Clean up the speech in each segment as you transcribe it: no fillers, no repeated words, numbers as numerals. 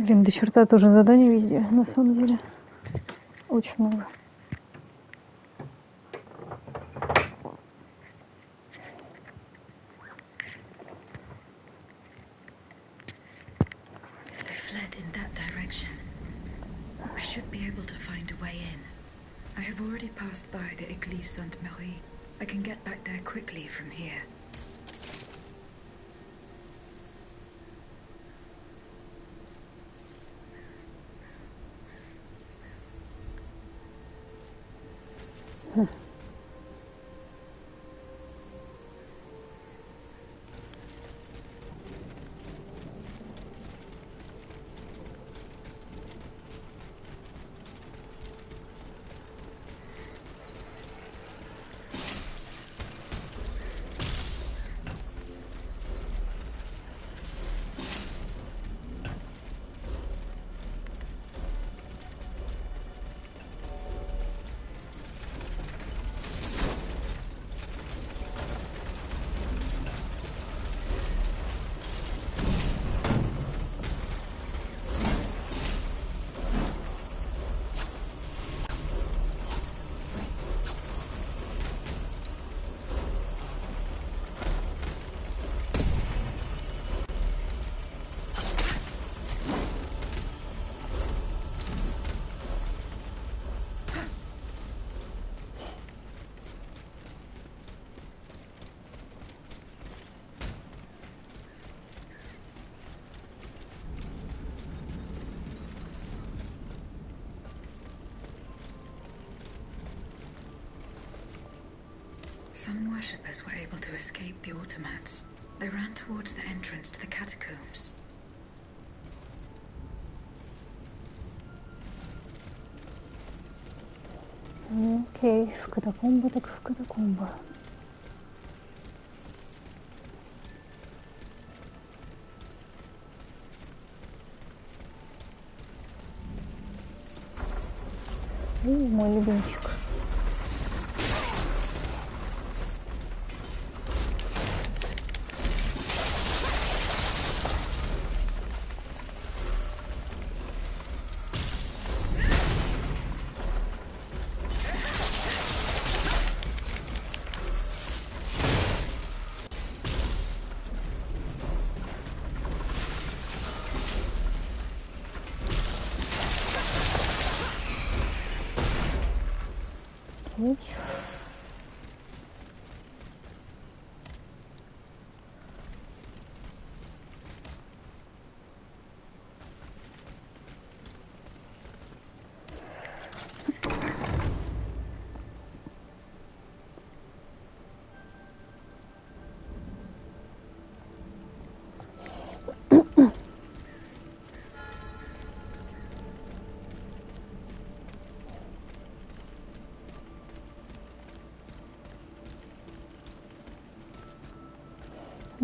Блин, до черта тоже заданий везде, на самом деле. Очень много. They fled in that direction. I should be able to find a way in. I have already passed by the Église Sainte-Marie. I can get back there quickly from here. Some worshippers were able to escape the automats. They ran towards the entrance to the catacombs. Окей, в катакомбы так в катакомбы. Мой любимчик.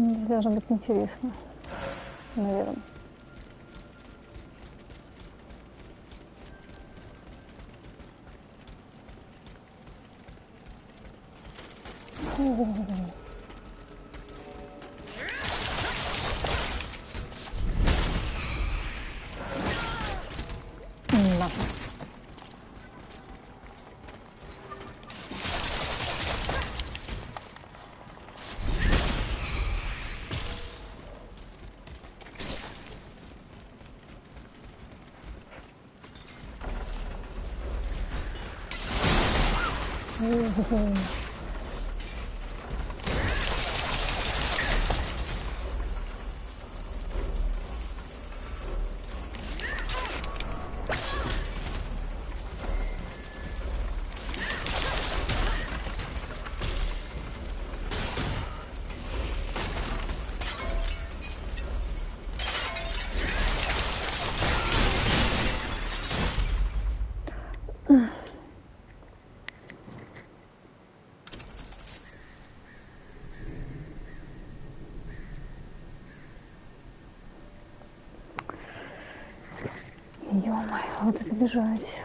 Здесь должно быть интересно, наверное. Ё-моё, вот это бежать.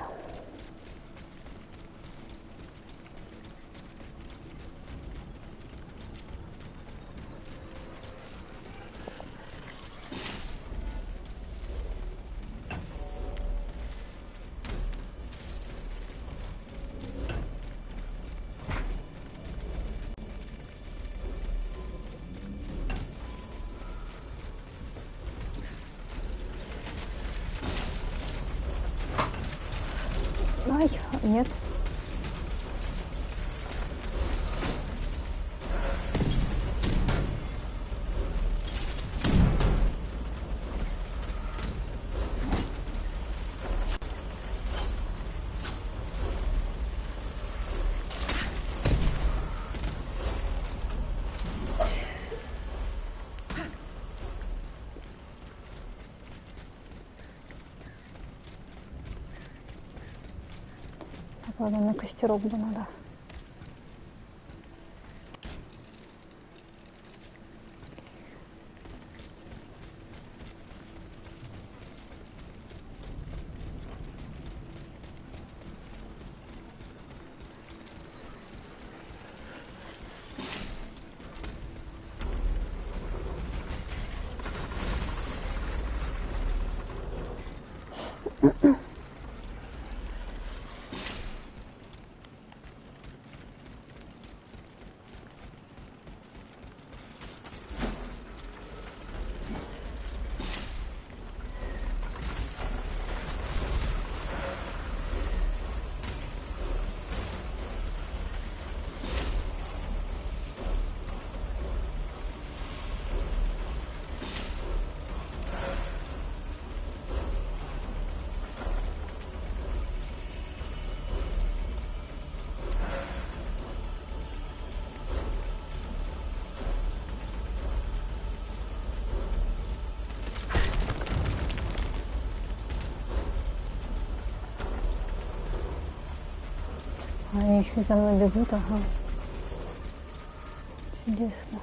Нет? Ладно, на костерок бы надо. Они еще за мной бегут, ага. Чудесно.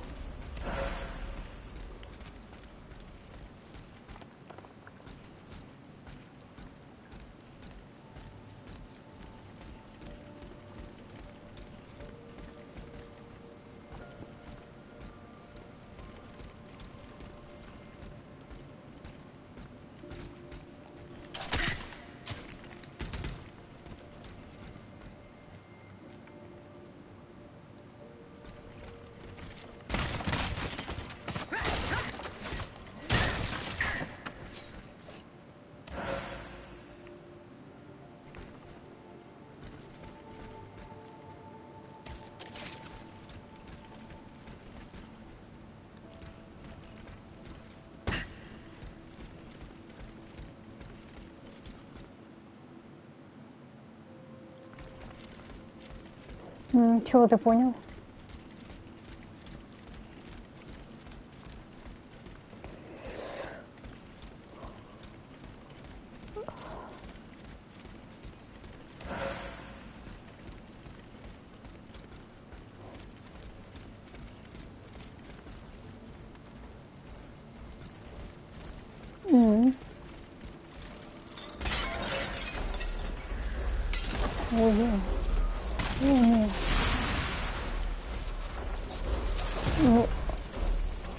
Чего ты понял?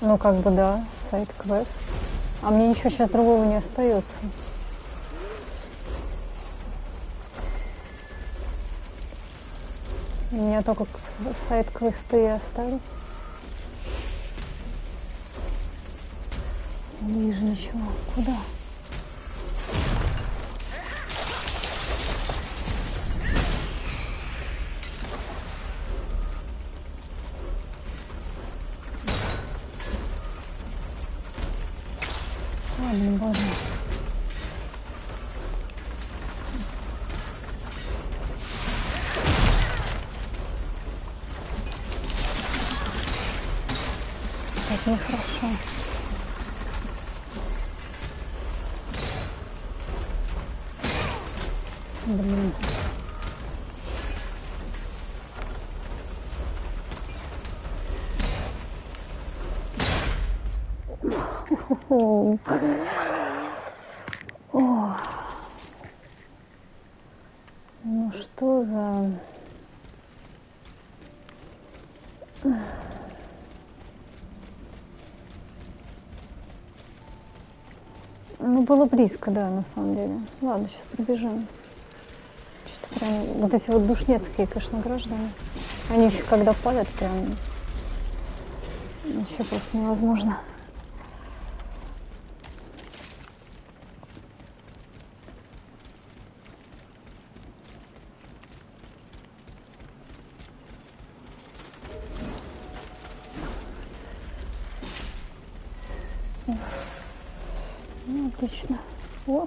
Ну, как бы да, сайд-квест. А мне ничего сейчас другого не остается. У меня только сайд-квесты и остались. Не вижу ничего. Куда? Блин, боже. Так нехорошо. Блин. О. Ну что за... Ну, было близко, да, на самом деле. Ладно, сейчас пробежим. Что-то прям... Вот эти вот душнецкие, конечно, граждане. Они еще когда палят, прям... Вообще просто невозможно. Ну, отлично. О.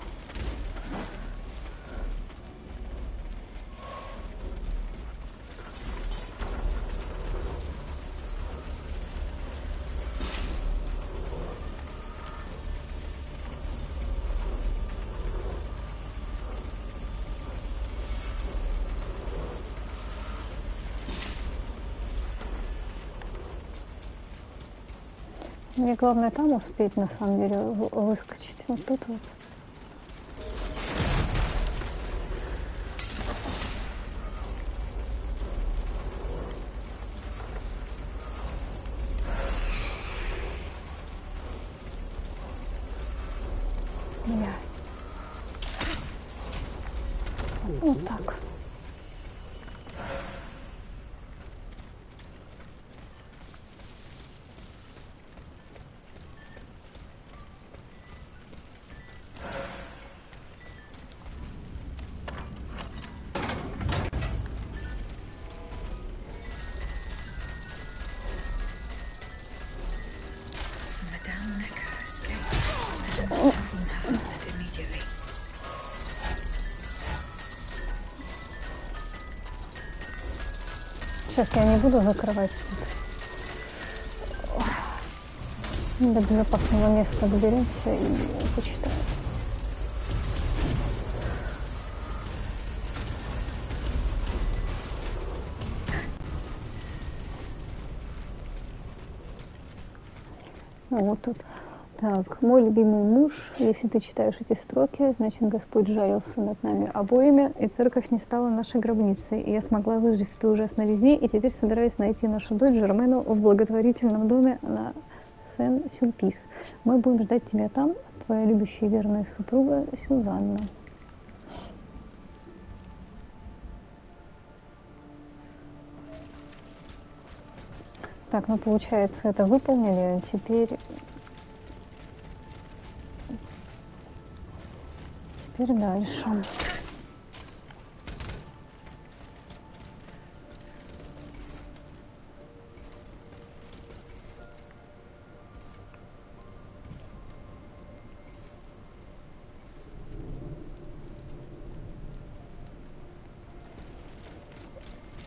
Мне главное там успеть, на самом деле, выскочить. Вот тут вот. Вот так. Сейчас я не буду закрывать тут. До безопасного места доберемся и почитаем. Вот тут. Так, мой любимый муж, если ты читаешь эти строки, значит, Господь жалился над нами обоими, и церковь не стала нашей гробницей, и я смогла выжить в той ужасной везде, и теперь собираюсь найти нашу дочь Жермену в благотворительном доме на Сен-Сюльпис. Мы будем ждать тебя там, твоя любящая и верная супруга Сюзанна. Так, ну получается, это выполнили, теперь дальше.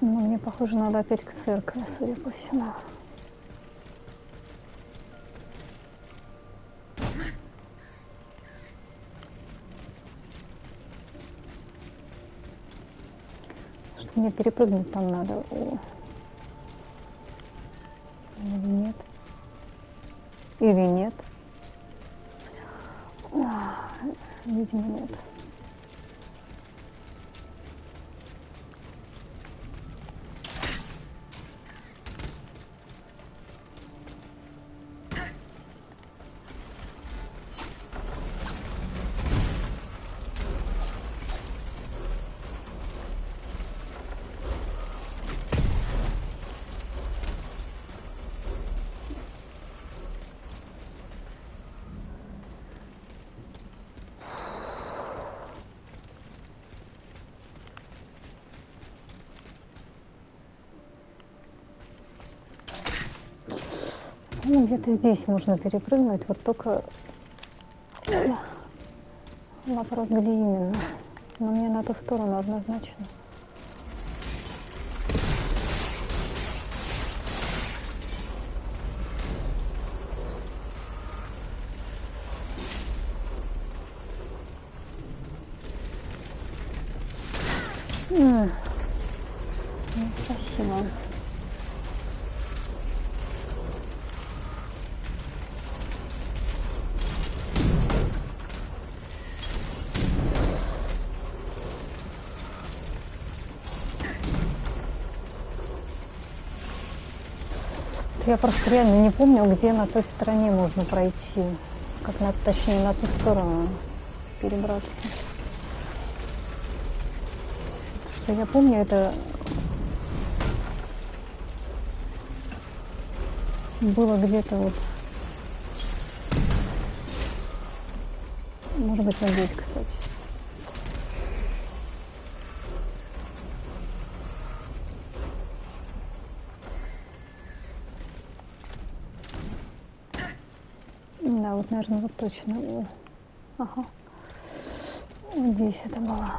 Ну, мне, похоже, надо опять к церкви, судя по всему. Мне перепрыгнуть там надо. Или нет? Или нет? Видимо, нет. Ну, где-то здесь можно перепрыгнуть, вот только вопрос, где именно. Но мне на ту сторону однозначно. Спасибо. Я просто реально не помню, где на той стороне можно пройти. Как точнее, на ту сторону перебраться. Что я помню, это было где-то вот... Может быть, вот здесь, кстати. Да, Да, вот, наверное, вот точно. Ага. Вот здесь это было.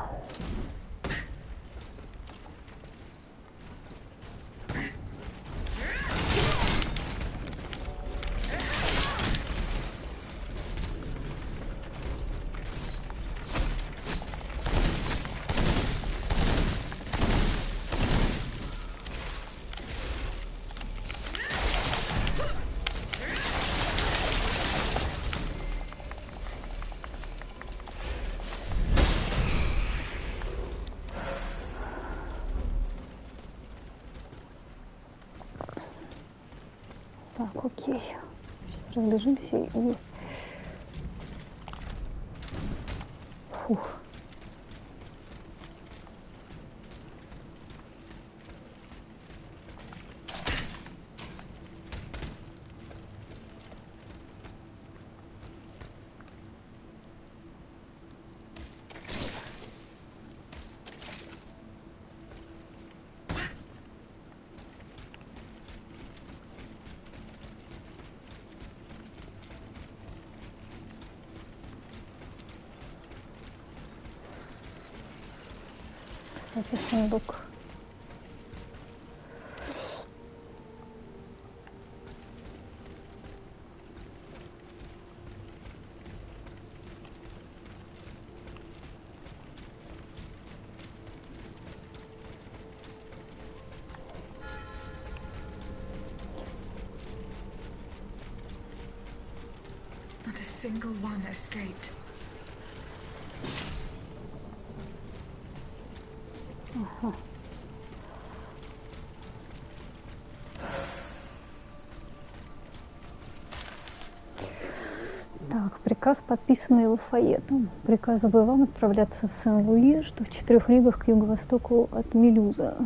Так, окей. Сейчас разбежимся и... Фух. Кстати, сундук. Not a single one escaped. Ага. Так, приказ, подписанный Лафайетом. Приказываю вам отправляться в Сен-Луи, что в 4 лигах к юго-востоку от Милюза.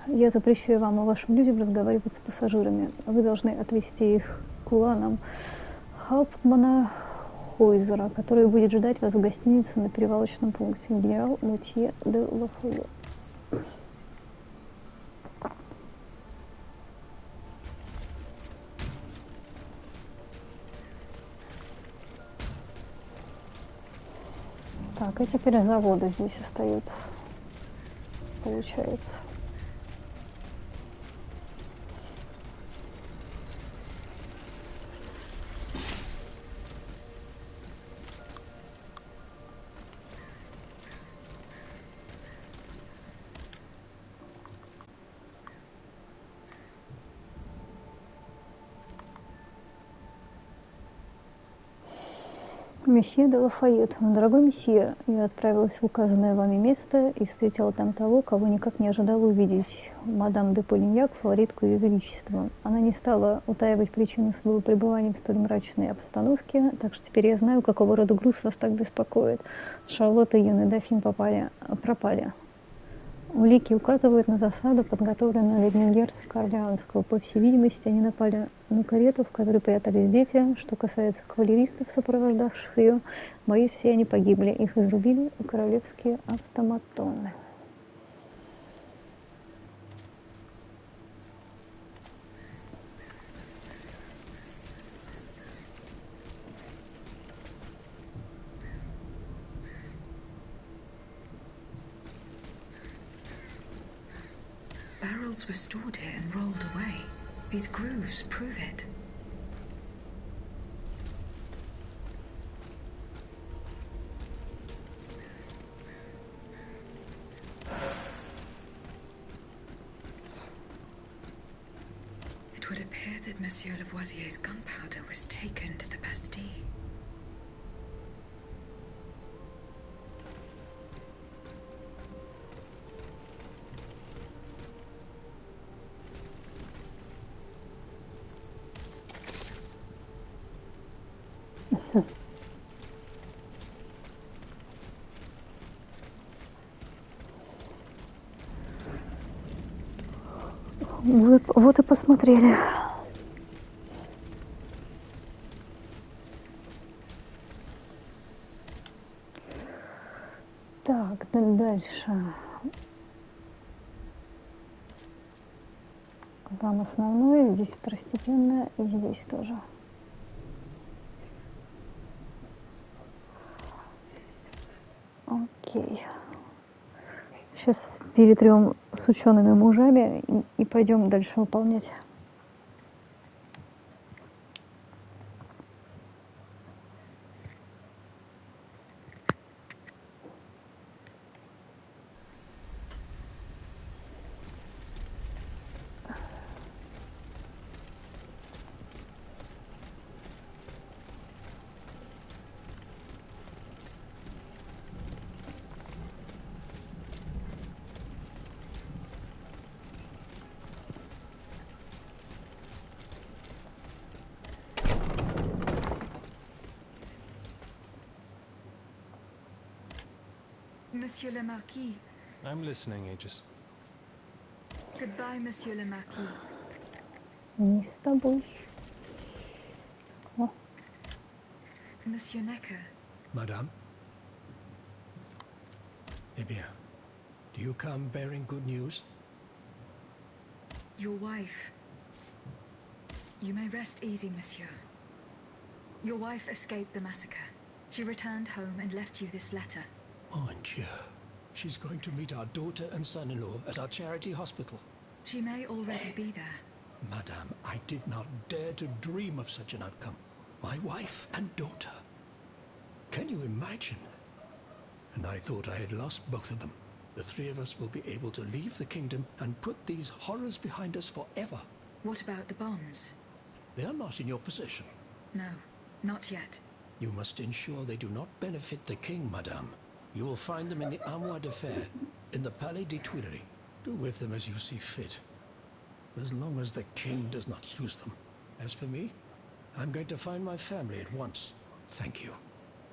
Я запрещаю вам и вашим людям разговаривать с пассажирами. Вы должны отвезти их к уланам Хауптмана Хойзера, который будет ждать вас в гостинице на перевалочном пункте. Генерал Мутье де Лафайет. Так, и теперь заводы здесь остаются, получается. Месье де Лафайет, дорогой месье, я отправилась в указанное вами место и встретила там того, кого никак не ожидала увидеть, мадам де Полиньяк, фаворитку Ее Величества. Она не стала утаивать причину своего пребывания в столь мрачной обстановке, так что теперь я знаю, какого рода груз вас так беспокоит. Шарлотта и юный дофин пропали. Улики указывают на засаду, подготовленную на дне герцога Орлеанского. По всей видимости, они напали на карету, в которой прятались дети. Что касается кавалеристов, сопровождавших ее, боюсь, все они погибли. Их изрубили королевские автоматоны. Barrels were stored here and rolled away. These grooves prove it. It would appear that Monsieur Lavoisier's gunpowder was taken to the Bastille. Вот и посмотрели. Так, дальше. Там основное, здесь второстепенное, и здесь тоже. Окей. Сейчас перетрем с учеными мужами и пойдем дальше выполнять. Monsieur le Marquis. I'm listening, Aegis. Goodbye, Monsieur le Marquis. Не с тобой. О, Monsieur Necker. Madame? Eh bien, do you come bearing good news? Your wife. You may rest easy, monsieur. Your wife escaped the massacre. She returned home and left you this letter. Mon Dieu. She's going to meet our daughter and son-in-law at our charity hospital. She may already be there. Madame, I did not dare to dream of such an outcome. My wife and daughter. Can you imagine? And I thought I had lost both of them. The three of us will be able to leave the kingdom and put these horrors behind us forever. What about the bonds? They are not in your possession. No, not yet. You must ensure they do not benefit the king, madame. You will find them in the Armoire de Fer, in the Palais des Tuileries. Do with them as you see fit, as long as the king does not use them. As for me, I'm going to find my family at once. Thank you.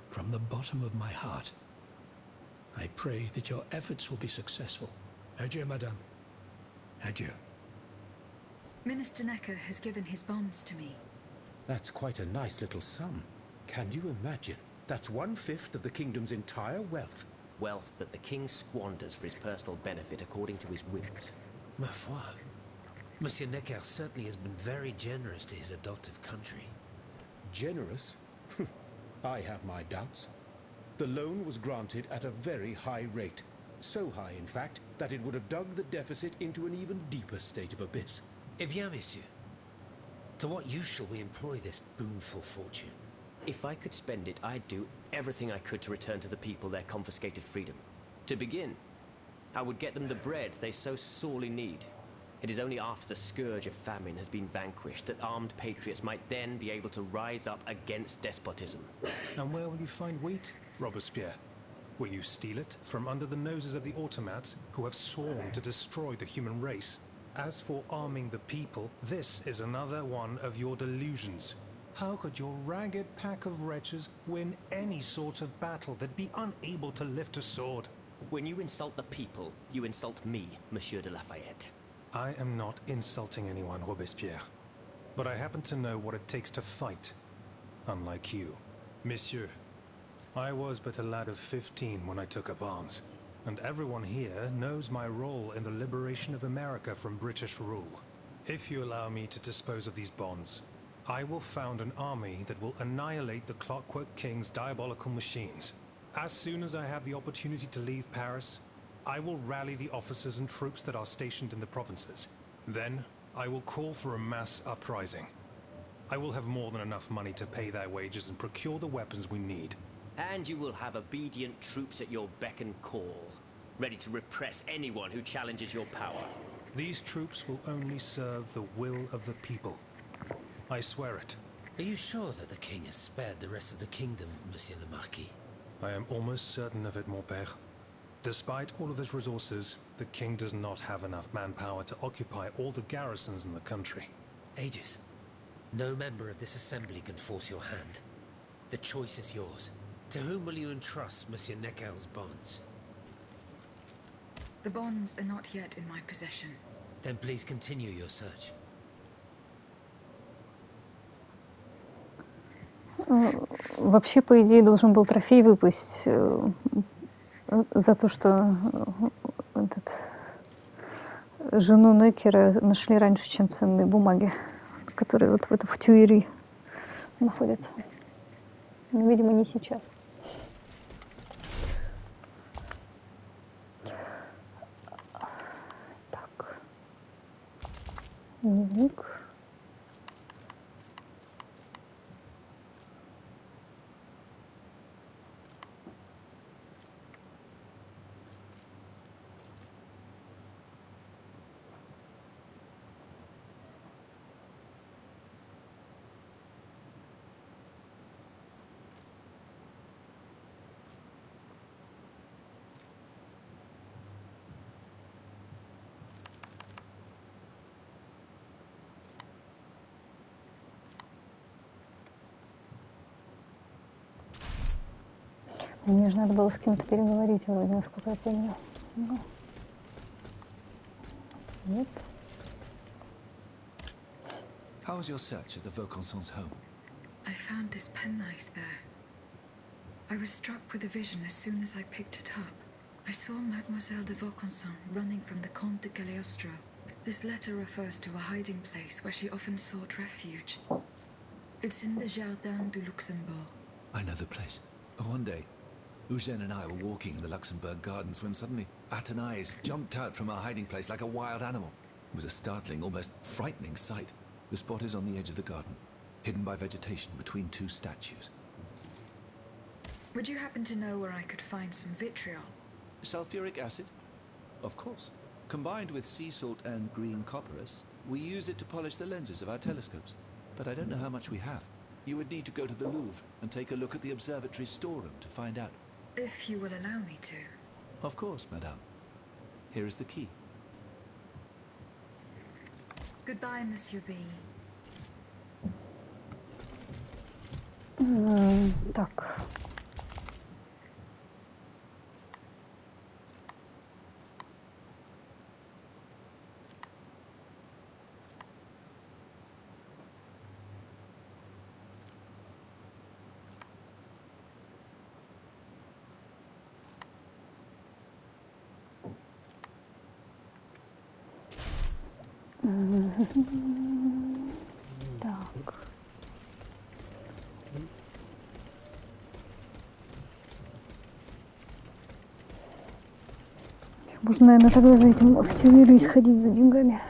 From the bottom of my heart. I pray that your efforts will be successful. Adieu, madame. Adieu. Minister Necker has given his bonds to me. That's quite a nice little sum. Can you imagine? That's 1/5 of the kingdom's entire wealth. Wealth that the king squanders for his personal benefit according to his whims. Ma foi, Monsieur Necker certainly has been very generous to his adoptive country. Generous? I have my doubts. The loan was granted at a very high rate. So high, in fact, that it would have dug the deficit into an even deeper state of abyss. Eh bien, messieurs, to what use shall we employ this boonful fortune? If I could spend it, I'd do everything I could to return to the people their confiscated freedom. To begin, I would get them the bread they so sorely need. It is only after the scourge of famine has been vanquished that armed patriots might then be able to rise up against despotism. And where will you find wheat, Robespierre? Will you steal it from under the noses of the automats who have sworn to destroy the human race? As for arming the people, this is another one of your delusions. How could your ragged pack of wretches win any sort of battle that'd be unable to lift a sword? When you insult the people, you insult me, Monsieur de Lafayette. I am not insulting anyone, Robespierre. But I happen to know what it takes to fight. Unlike you. Monsieur, I was but a lad of 15 when I took up arms. And everyone here knows my role in the liberation of America from British rule. If you allow me to dispose of these bonds, I will found an army that will annihilate the Clockwork King's diabolical machines. As soon as I have the opportunity to leave Paris, I will rally the officers and troops that are stationed in the provinces. Then, I will call for a mass uprising. I will have more than enough money to pay their wages and procure the weapons we need. And you will have obedient troops at your beck and call, ready to repress anyone who challenges your power. These troops will only serve the will of the people. I swear it. Are you sure that the king has spared the rest of the kingdom, Monsieur le Marquis? I am almost certain of it, mon père. Despite all of his resources, the king does not have enough manpower to occupy all the garrisons in the country. Aegis, no member of this assembly can force your hand. The choice is yours. To whom will you entrust Monsieur Necker's bonds? The bonds are not yet in my possession. Then please continue your search. Вообще, по идее, должен был трофей выпасть за то, что жену Некера нашли раньше, чем ценные бумаги, которые вот в Тюильри находятся. Но, видимо, не сейчас. Дневник. Мне же надо было с кем-то переговорить, вроде, насколько я помню. Ну, нет. How was your search at the Vaucansons' home? I found this penknife there. I was struck with a vision as soon as I picked it up. I saw Mademoiselle de Vaucanson running from the Comte de Cagliostro. This letter refers to a hiding place where she often sought refuge. It's in the Jardin du Luxembourg. I know the place. One day, Eugène and I were walking in the Luxembourg gardens when suddenly Athénais jumped out from our hiding place like a wild animal. It was a startling, almost frightening sight. The spot is on the edge of the garden, hidden by vegetation between two statues. Would you happen to know where I could find some vitriol? Sulfuric acid? Of course. Combined with sea salt and green copperas, we use it to polish the lenses of our telescopes. But I don't know how much we have. You would need to go to the Louvre and take a look at the observatory's storeroom to find out. If you will allow me to. Of course, madame. Here is the key. Goodbye, Monsieur B. Так. Так. Можно, наверное, тогда за этим в Тюмерю сходить за деньгами.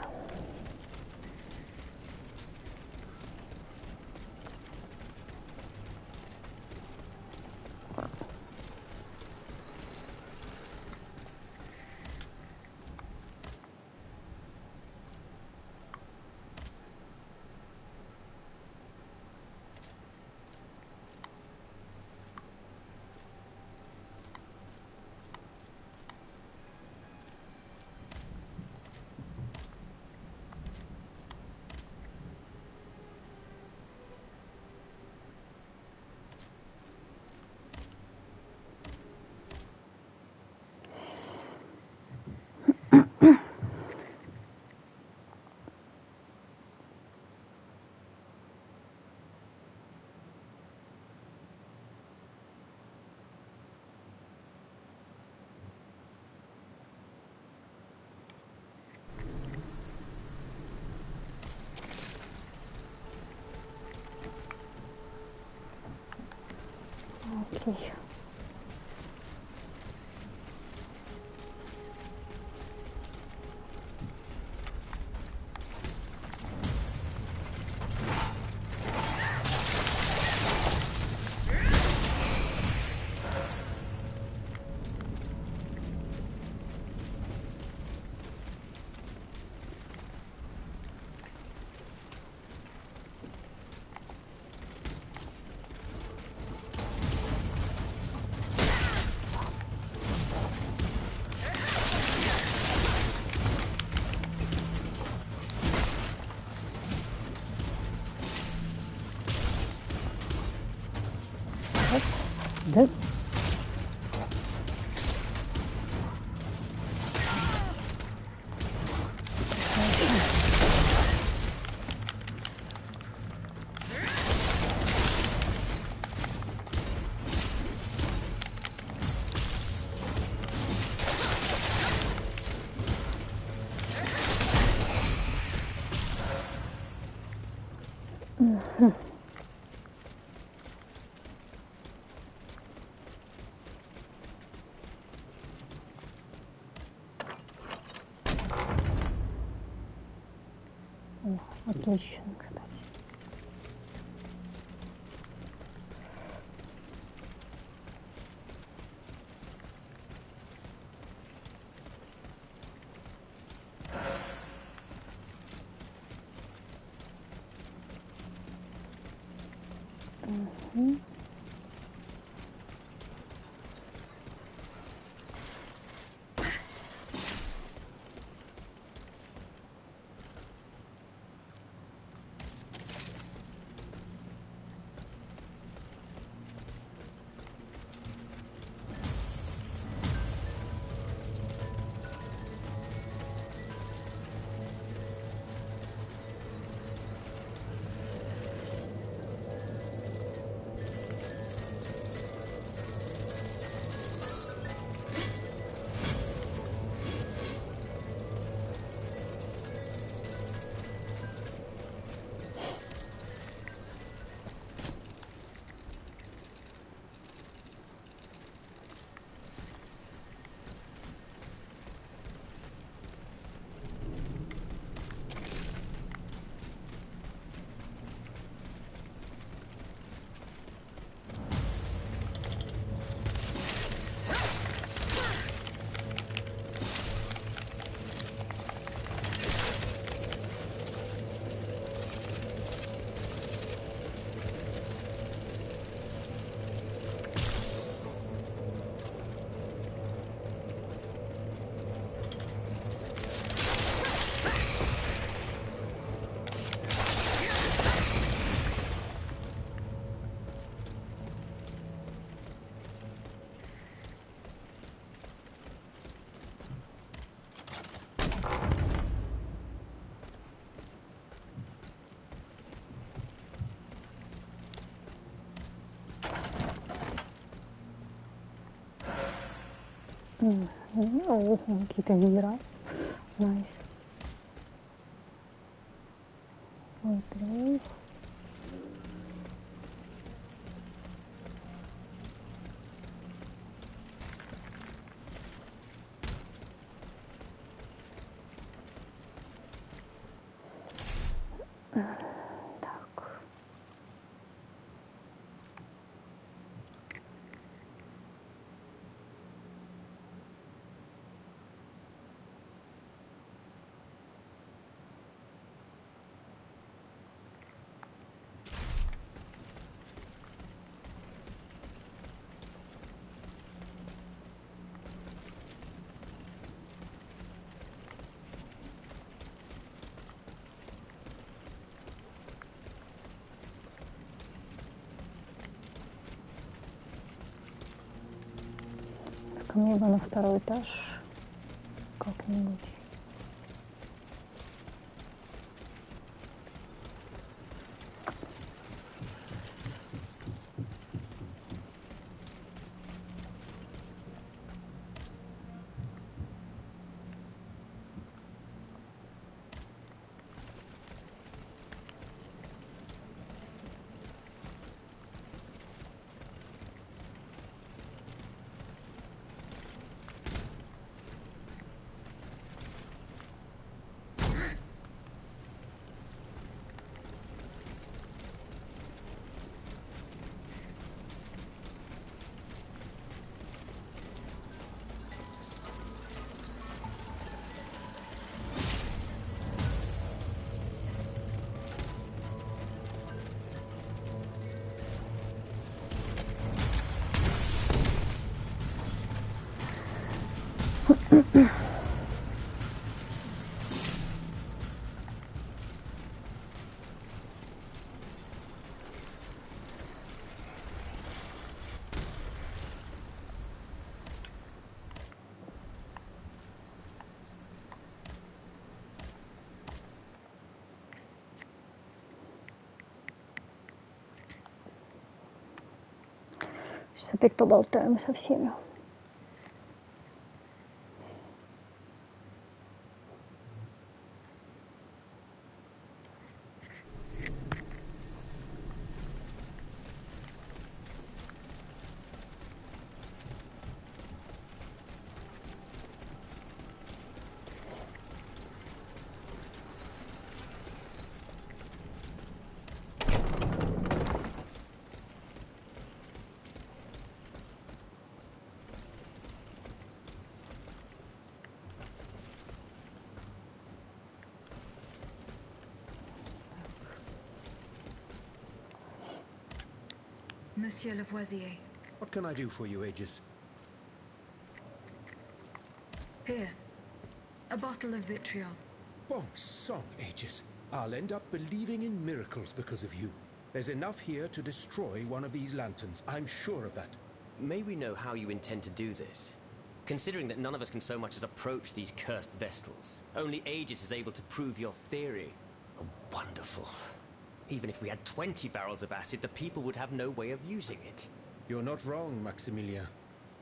Окей. Да? Отлично, кстати. Угу. О, какие-то веера. Найс. Смотри. Так. Ко мне бы на второй этаж как-нибудь. Сейчас опять поболтаем со всеми. Monsieur Lavoisier. What can I do for you, Aegis? Here. A bottle of vitriol. Bon sang, Aegis. I'll end up believing in miracles because of you. There's enough here to destroy one of these lanterns. I'm sure of that. May we know how you intend to do this? Considering that none of us can so much as approach these cursed Vestals, only Aegis is able to prove your theory. Oh, wonderful. Even if we had 20 barrels of acid, the people would have no way of using it. You're not wrong, Maximilien.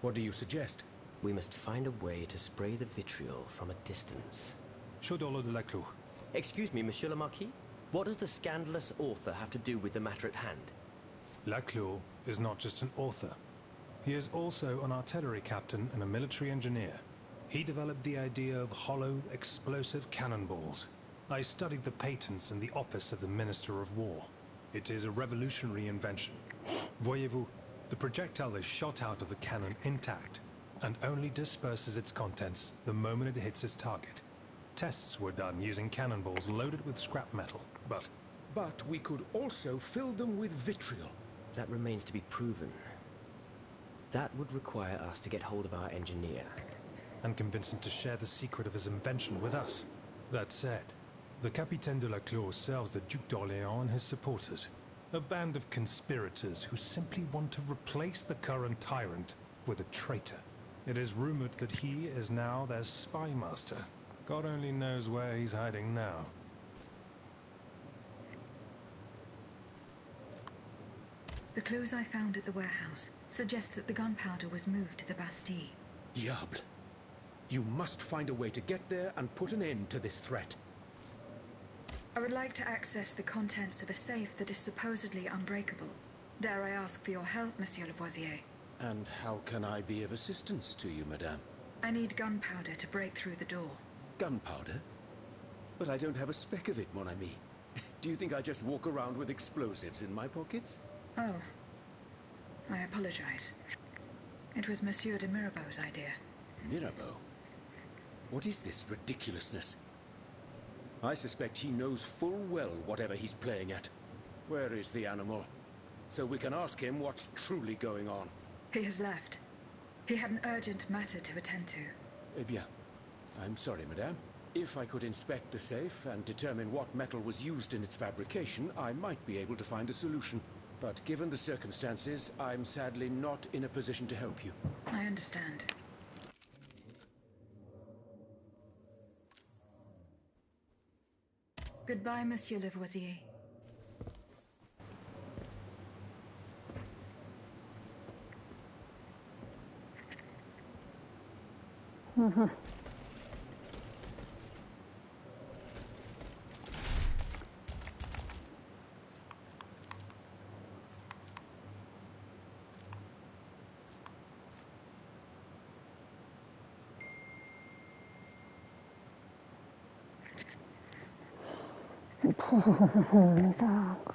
What do you suggest? We must find a way to spray the vitriol from a distance. Chaudolo de la Clos. Excuse me, Monsieur le Marquis? What does the scandalous author have to do with the matter at hand? Laclos is not just an author. He is also an artillery captain and a military engineer. He developed the idea of hollow, explosive cannonballs. I studied the patents in the office of the Minister of War. It is a revolutionary invention. Voyez-vous, the projectile is shot out of the cannon intact and only disperses its contents the moment it hits its target. Tests were done using cannonballs loaded with scrap metal, but... But we could also fill them with vitriol. That remains to be proven. That would require us to get hold of our engineer. And convince him to share the secret of his invention with us. That said, the Capitaine de la Clos serves the Duc d'Orléans and his supporters. A band of conspirators who simply want to replace the current tyrant with a traitor. It is rumored that he is now their spy master. God only knows where he's hiding now. The clues I found at the warehouse suggest that the gunpowder was moved to the Bastille. Diable. You must find a way to get there and put an end to this threat. I would like to access the contents of a safe that is supposedly unbreakable. Dare I ask for your help, Monsieur Lavoisier? And how can I be of assistance to you, madame? I need gunpowder to break through the door. Gunpowder? But I don't have a speck of it, mon ami. Do you think I just walk around with explosives in my pockets? Oh. I apologize. It was Monsieur de Mirabeau's idea. Mirabeau? What is this ridiculousness? I suspect he knows full well whatever he's playing at. Where is the animal? So we can ask him what's truly going on. He has left. He had an urgent matter to attend to. Eh bien. I'm sorry, madame. If I could inspect the safe and determine what metal was used in its fabrication, I might be able to find a solution. But given the circumstances, I'm sadly not in a position to help you. I understand. Goodbye, Monsieur Lavoisier. Так.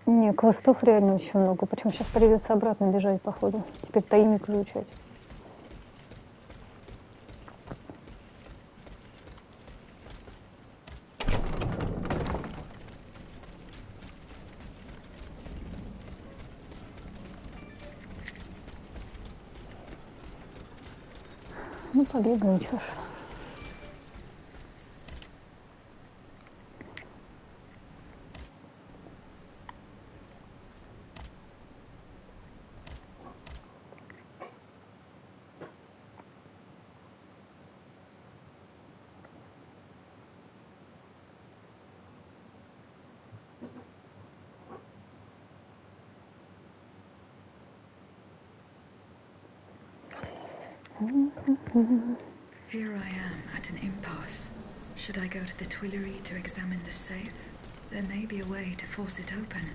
Не, квестов реально очень много. Причем сейчас придется обратно бежать, походу. Теперь тайник изучать. Ну, побегаем, чё ж. Here I am at an impasse. Should I go to the Tuileries to examine the safe? There may be a way to force it open.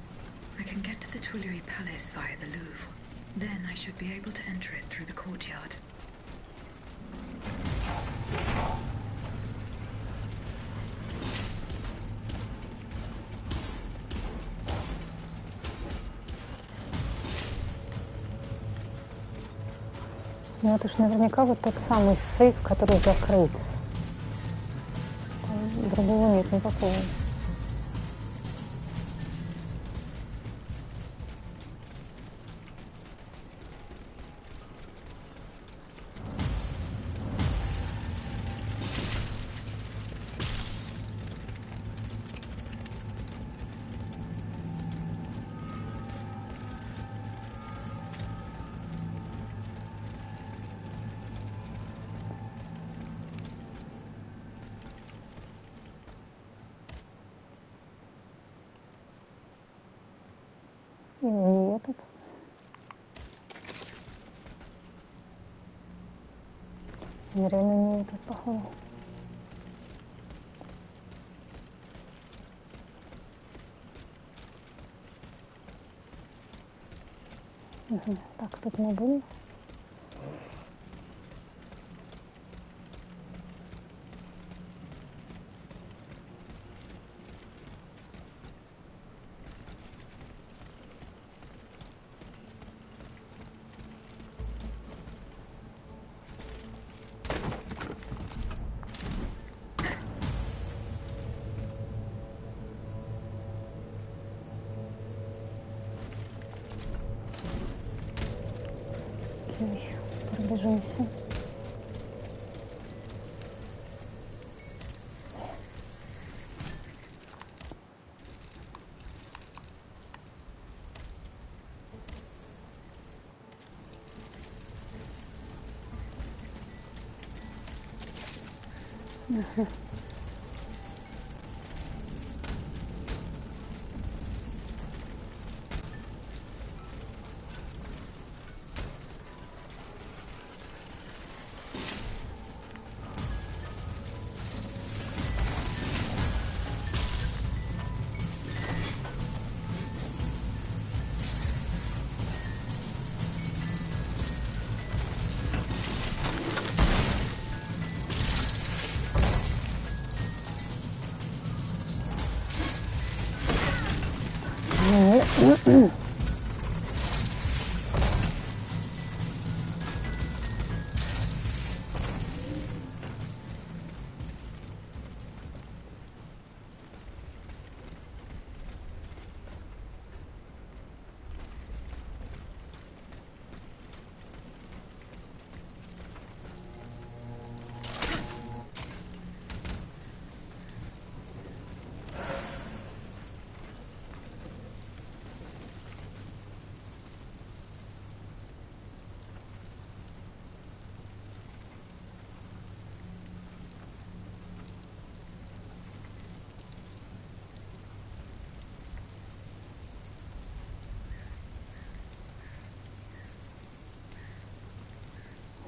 I can get to the Tuileries Palace via the Louvre. Then I should be able to enter it through the courtyard. Ну это ж наверняка вот тот самый сейф, который закрыт. Там другого нет никакого. Не этот. Реально не этот, походу. Угу. Так, тут мы были. Пробежимся. Угу.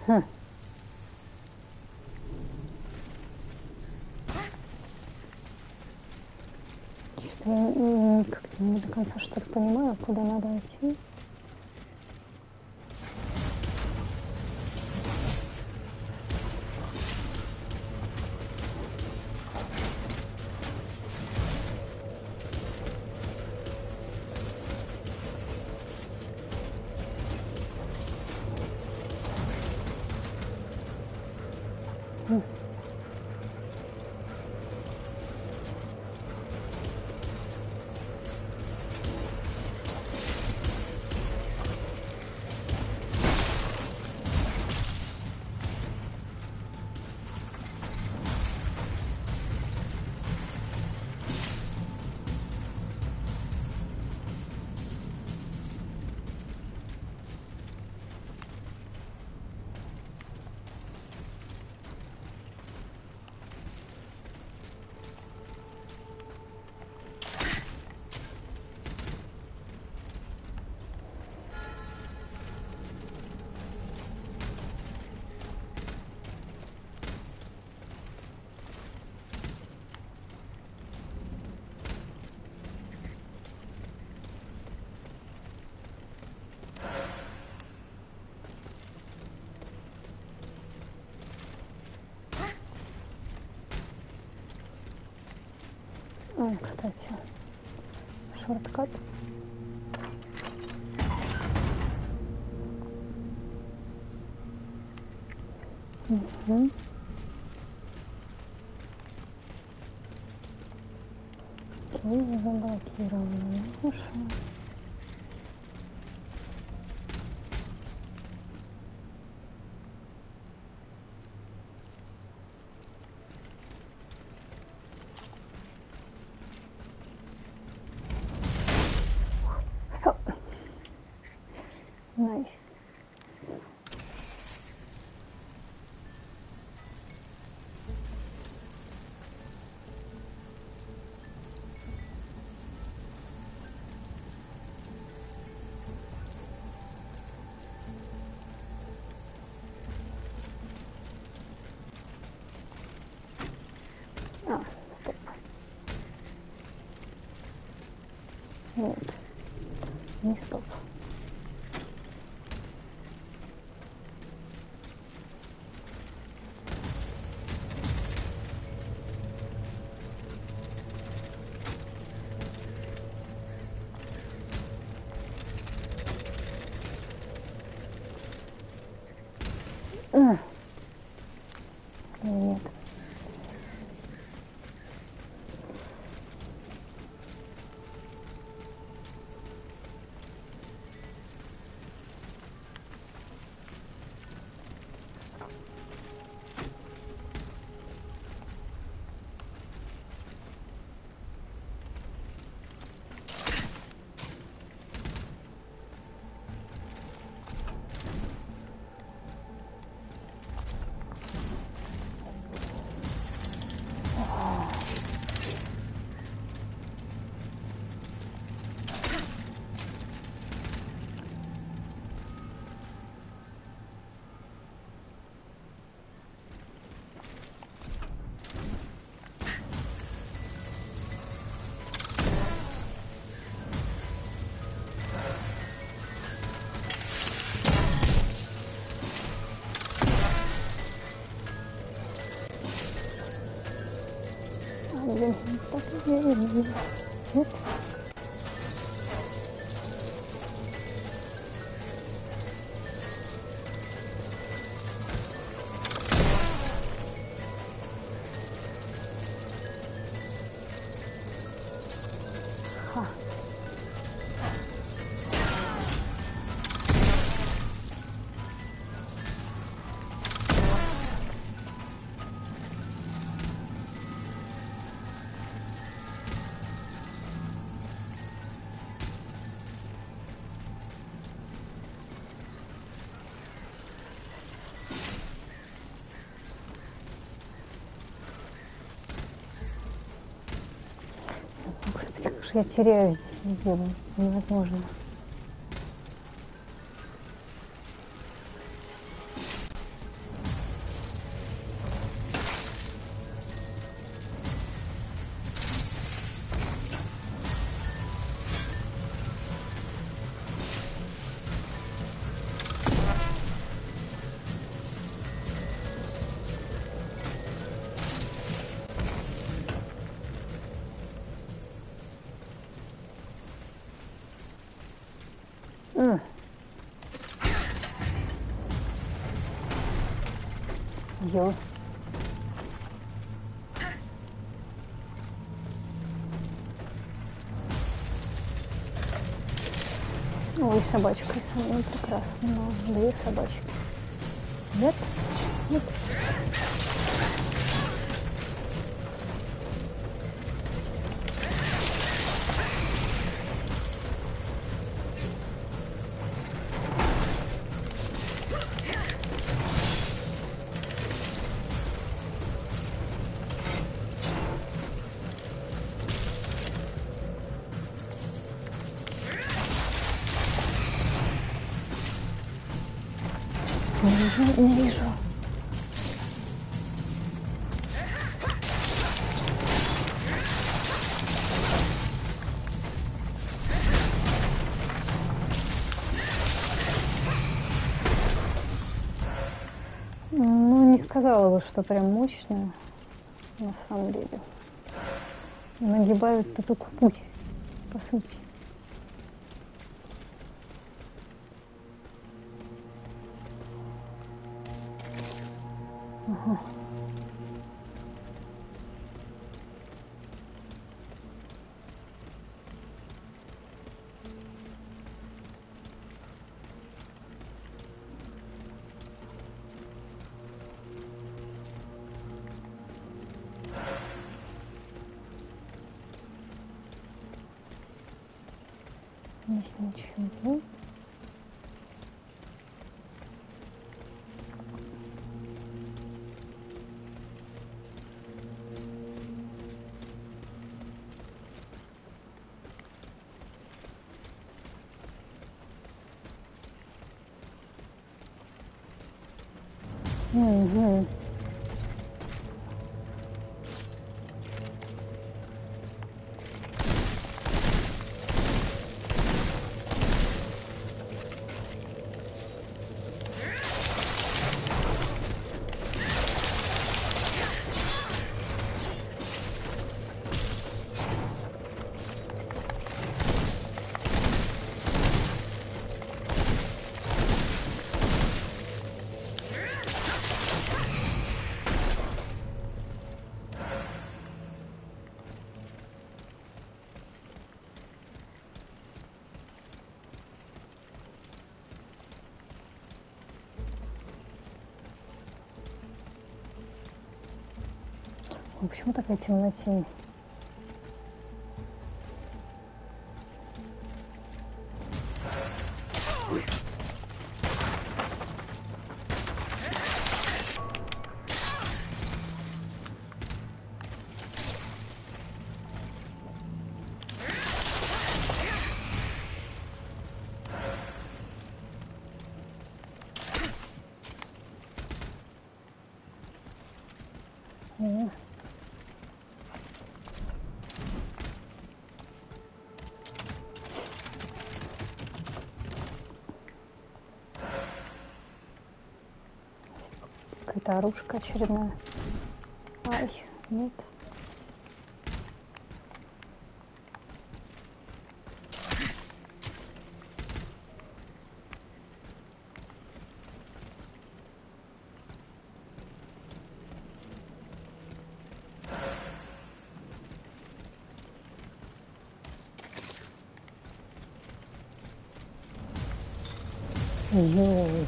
Хм. Что-то я как-то не до конца что-то понимаю, куда надо идти. Кстати, шорткат. Угу. Окей, заблокировано. Хорошо. Nice. А, стоп. Нет, не стоп. Нет. Блин, так я не вижу. Нет. Ха. Господи, как же я теряюсь здесь везде, невозможно. Ё. Ой, собачка со мной прекрасно, но две собачки. Нет? Нет. Не вижу. Ну, не сказала бы, что прям мощная, на самом деле. Нагибают-то только путь, по сути. Здесь ничего. Угу. Почему такая темнотень? Какая-то оружка очередная. Ай, нет. Ой.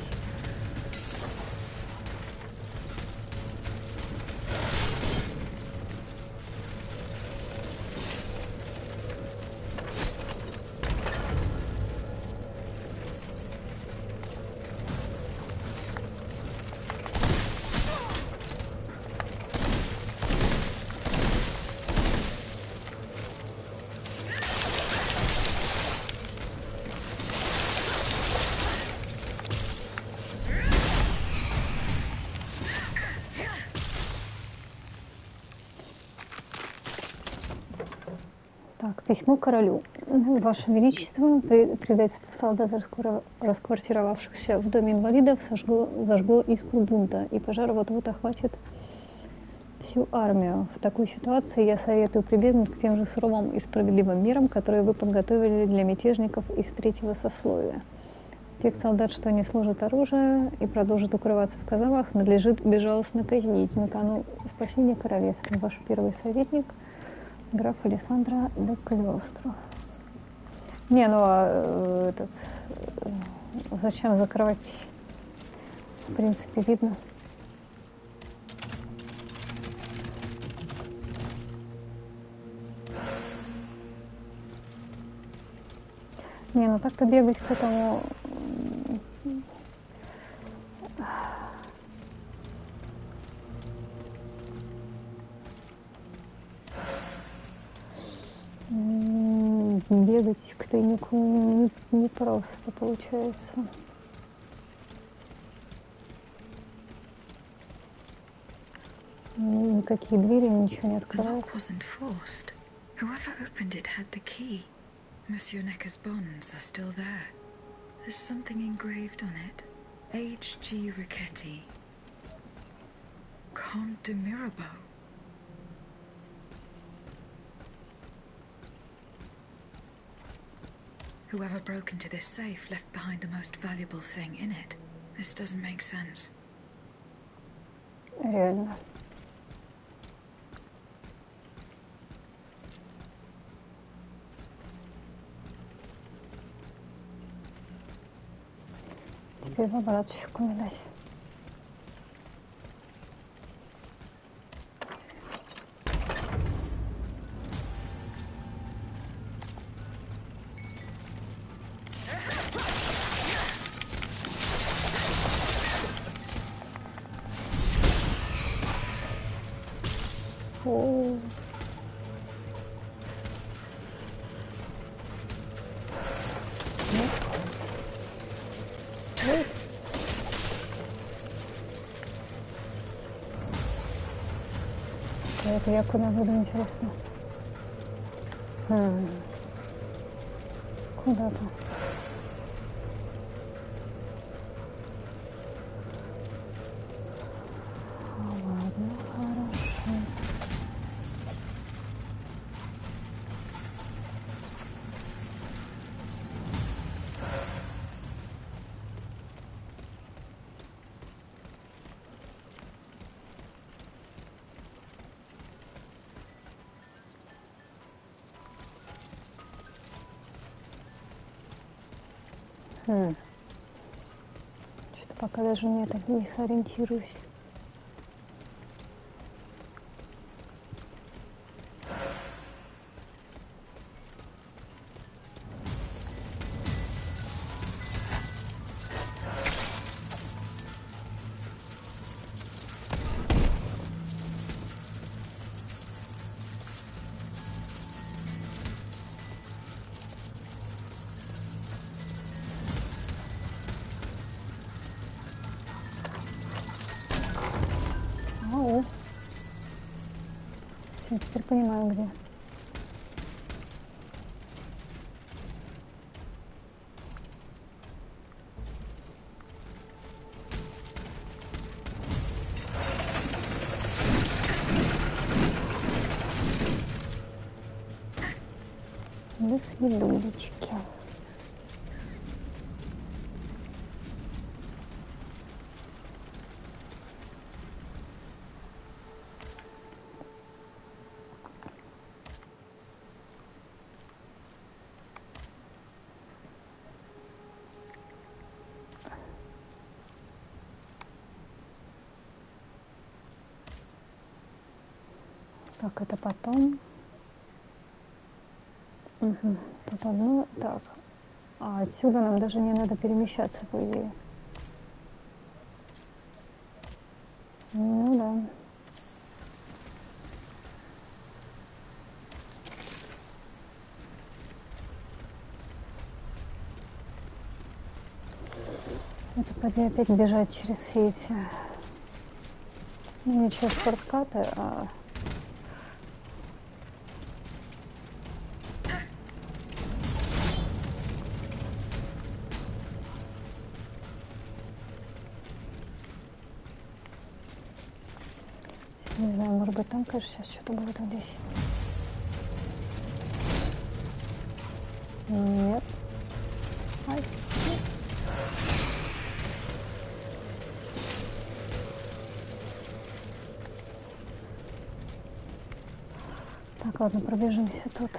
Так, письмо королю. Ваше Величество, предательство солдат, расквартировавшихся в доме инвалидов, зажгло искру бунта, и пожар вот-вот охватит всю армию. В такой ситуации я советую прибегнуть к тем же суровым и справедливым мерам, которые вы подготовили для мятежников из третьего сословия. Тех солдат, что не сложат оружие и продолжат укрываться в казармах, надлежит безжалостно казнить на кону спасения королевства. Ваш первый советник граф Алессандро де Калиостро. Не, ну зачем закрывать? В принципе, видно. Не, ну так-то бегать к этому... Бегать к тайнику не просто получается. Никакие двери, ничего не открываются. Whoever opened it had the key. Monsieur Necker's bonds are still there. There's something engraved on it. H.G. Riquetti. Comte de Mirabeau. Whoever broke into this safe left behind the most valuable thing in it. This doesn't make sense. Реально. Теперь в обраточку не дать. О. Это я куда буду, интересно? Куда-то. Ладно, хорошо. Что-то пока даже не сориентируюсь. Все, теперь понимаю, где. До свидулечки. Так, это потом. Угу. Тут одно. Так. А отсюда нам даже не надо перемещаться, по идее. Ну да. Это поди опять бежать через все эти. Ну ничего, шорткаты, а. Не знаю, может быть там, конечно, сейчас что-то будет вот здесь. Нет. Ай. Так, ладно, пробежимся тут.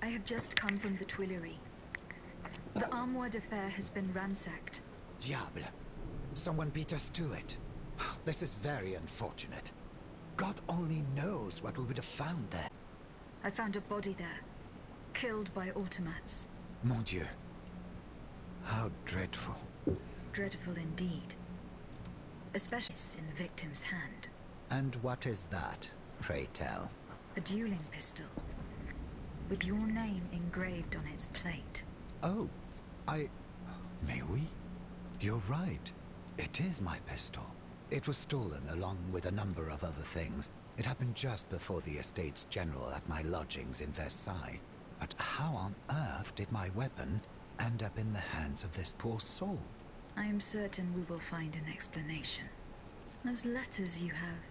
I have just come from the Tuileries. The Armoire de Fer has been ransacked. Diable. Someone beat us to it. This is very unfortunate. God only knows what we would have found there. I found a body there, killed by automats. Mon Dieu. How dreadful. Dreadful indeed. Especially in the victim's hand. And what is that, pray tell? A dueling pistol, with your name engraved on its plate. Oh, May we? You're right. It is my pistol. It was stolen along with a number of other things. It happened just before the Estates General at my lodgings in Versailles. But how on earth did my weapon end up in the hands of this poor soul? I am certain we will find an explanation. Those letters you have.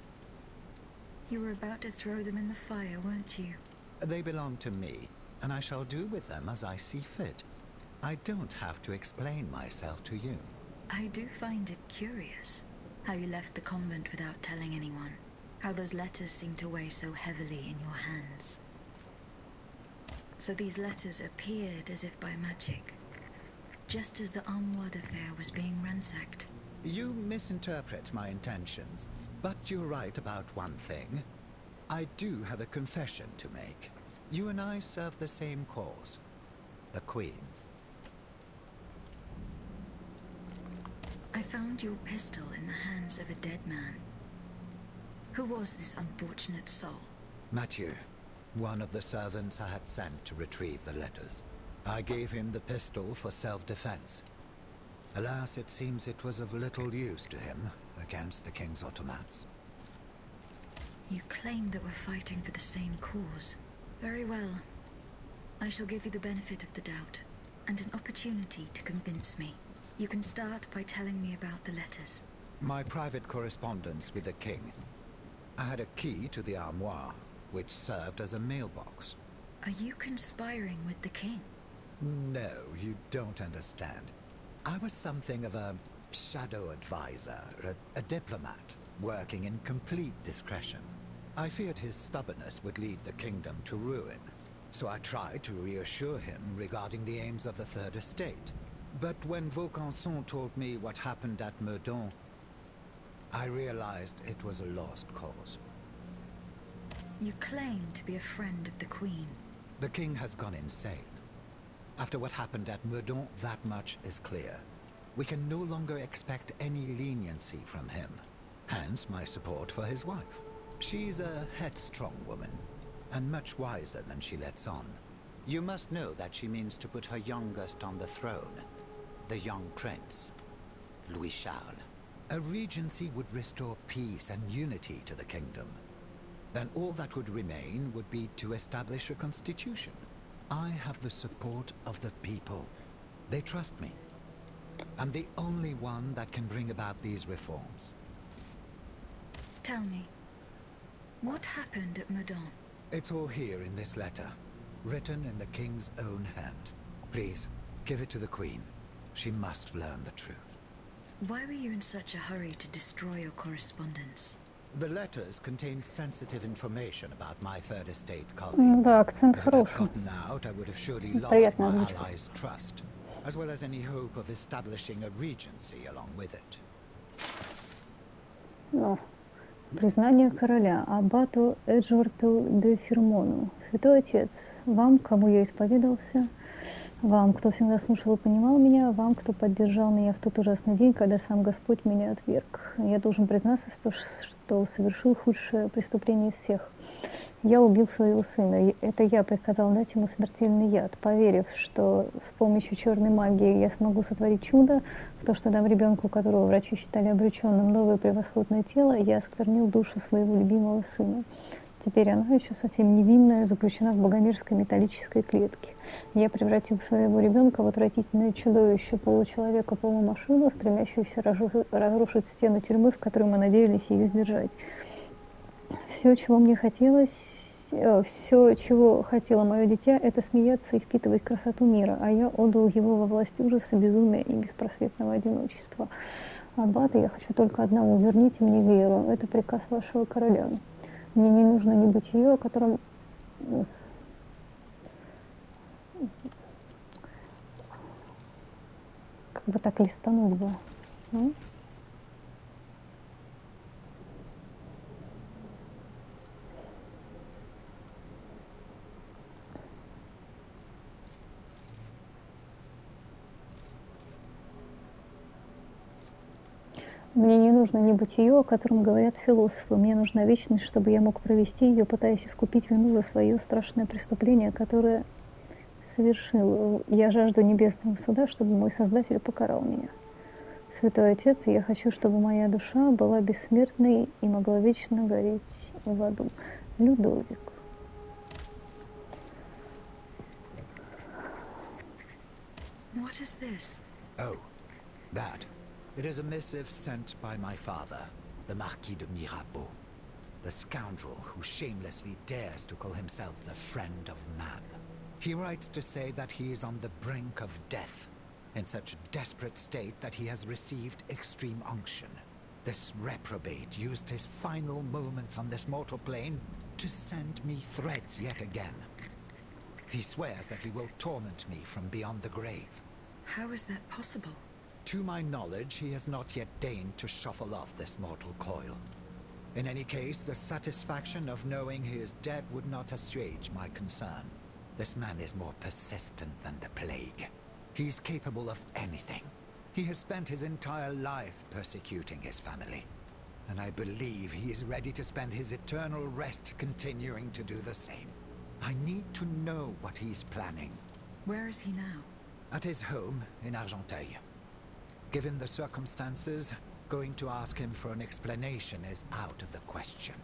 You were about to throw them in the fire, weren't you? They belong to me, and I shall do with them as I see fit. I don't have to explain myself to you. I do find it curious how you left the convent without telling anyone. How those letters seem to weigh so heavily in your hands. So these letters appeared as if by magic, just as the Armoire de Fer was being ransacked. You misinterpret my intentions, but you're right about one thing. I do have a confession to make. You and I serve the same cause. The Queen's. I found your pistol in the hands of a dead man. Who was this unfortunate soul? Mathieu, one of the servants I had sent to retrieve the letters. I gave him the pistol for self-defense. Alas, it seems it was of little use to him against the King's automats. You claim that we're fighting for the same cause. Very well. I shall give you the benefit of the doubt, and an opportunity to convince me. You can start by telling me about the letters. My private correspondence with the King. I had a key to the armoire, which served as a mailbox. Are you conspiring with the King? No, you don't understand. I was something of a shadow advisor, a diplomat, working in complete discretion. I feared his stubbornness would lead the kingdom to ruin, so I tried to reassure him regarding the aims of the Third Estate. But when Vaucanson told me what happened at Meudon, I realized it was a lost cause. You claim to be a friend of the Queen. The King has gone insane. After what happened at Meudon, that much is clear. We can no longer expect any leniency from him. Hence my support for his wife. She's a headstrong woman, and much wiser than she lets on. You must know that she means to put her youngest on the throne. The young prince, Louis Charles. A regency would restore peace and unity to the kingdom. Then all that would remain would be to establish a constitution. I have the support of the people. They trust me. I'm the only one that can bring about these reforms. Tell me, what happened at Meudon? It's all here in this letter, written in the King's own hand. Please, give it to the Queen. She must learn the truth. Why were you in such a hurry to destroy your correspondence? The letters contain sensitive information about my Third Estate Ну colleagues. да, акцент If it had хороший. gotten out, I would have surely lost Приятная my озвучка. allies' trust, as well as any hope of establishing a regency along with it. Ну, признание короля аббату Эджварту де Фермону. Святой Отец, вам, кому я исповедался, вам, кто всегда слушал и понимал меня, вам, кто поддержал меня в тот ужасный день, когда сам Господь меня отверг. Я должен признаться, что совершил худшее преступление из всех. Я убил своего сына, и это я приказал дать ему смертельный яд, поверив, что с помощью черной магии я смогу сотворить чудо, в то, что дам ребенку, которого врачи считали обреченным, новое превосходное тело, я осквернил душу своего любимого сына. Теперь она, еще совсем невинная, заключена в богомерзкой металлической клетке. Я превратил своего ребенка в отвратительное чудовище, получеловека, полумашину, стремящуюся разрушить стены тюрьмы, в которой мы надеялись ее сдержать. Все, чего мне хотелось, все, чего хотело мое дитя, это смеяться и впитывать красоту мира, а я отдал его во власть ужаса, безумия и беспросветного одиночества. Аббат, я хочу только одного, верните мне веру, это приказ вашего короля. Мне не нужно небытие, о котором... Как бы так листануть бы. Ну? Мне не нужно небытие, о котором говорят философы. Мне нужна вечность, чтобы я мог провести ее, пытаясь искупить вину за свое страшное преступление, которое совершил. Я жажду небесного суда, чтобы мой Создатель покарал меня. Святой Отец, я хочу, чтобы моя душа была бессмертной и могла вечно гореть в аду. Людовик. What is this? Oh, that. It is a missive sent by my father, the Marquis de Mirabeau, the scoundrel who shamelessly dares to call himself the friend of man. He writes to say that he is on the brink of death, in such a desperate state that he has received extreme unction. This reprobate used his final moments on this mortal plane to send me threats yet again. He swears that he will torment me from beyond the grave. How is that possible? To my knowledge, he has not yet deigned to shuffle off this mortal coil. In any case, the satisfaction of knowing he is dead would not assuage my concern. This man is more persistent than the plague. He is capable of anything. He has spent his entire life persecuting his family. And I believe he is ready to spend his eternal rest continuing to do the same. I need to know what he's planning. Where is he now? At his home in Argenteuil. Given the circumstances, going to ask him for an explanation is out of the question.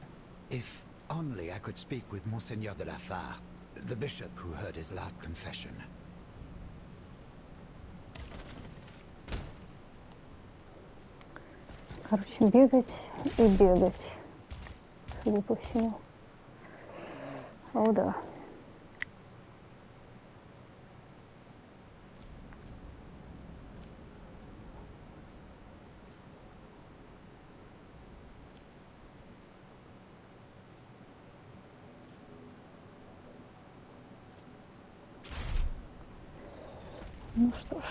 If only I could speak with Monseigneur de la Fare, the bishop who heard his last confession. Короче, бегать и бегать, судя по всему. О, да. Ну что ж,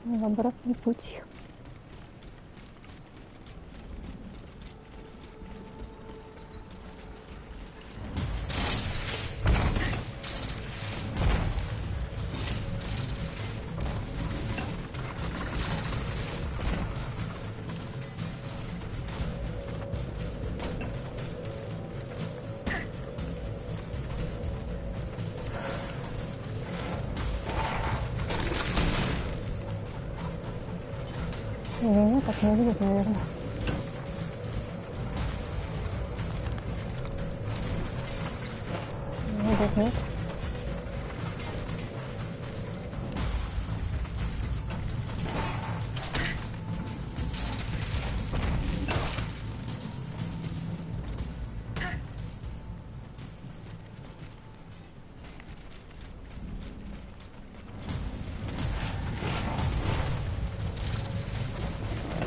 в обратный путь. Меня так не видит, наверное. Видит, нет.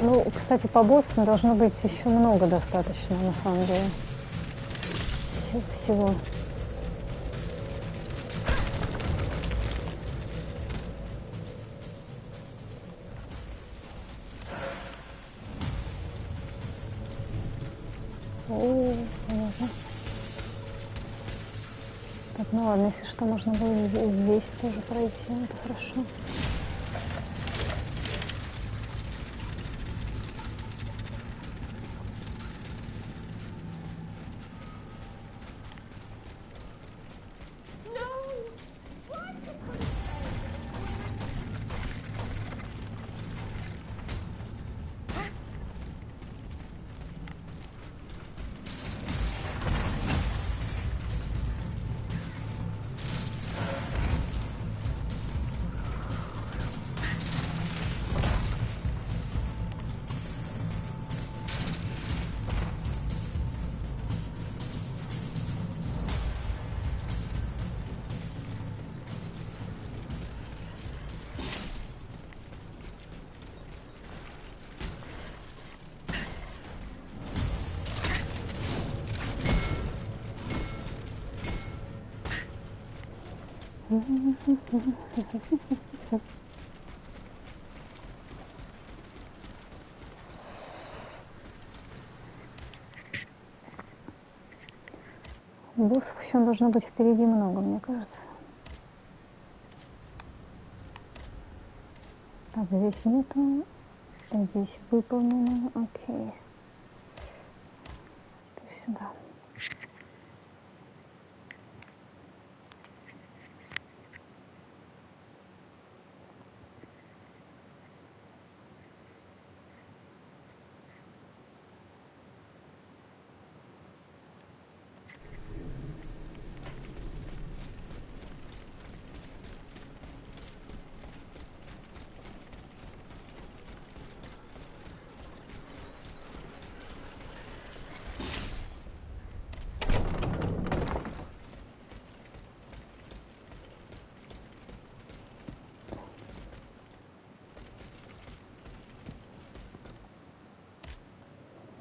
Ну, кстати, по боссам должно быть еще много достаточно, на самом деле. Всего. О, понятно. Так, ну ладно, если что, можно было здесь тоже пройти, это хорошо. Боссов еще должно быть впереди много, мне кажется. Так, здесь нету. Здесь выполнено. Окей. Теперь сюда.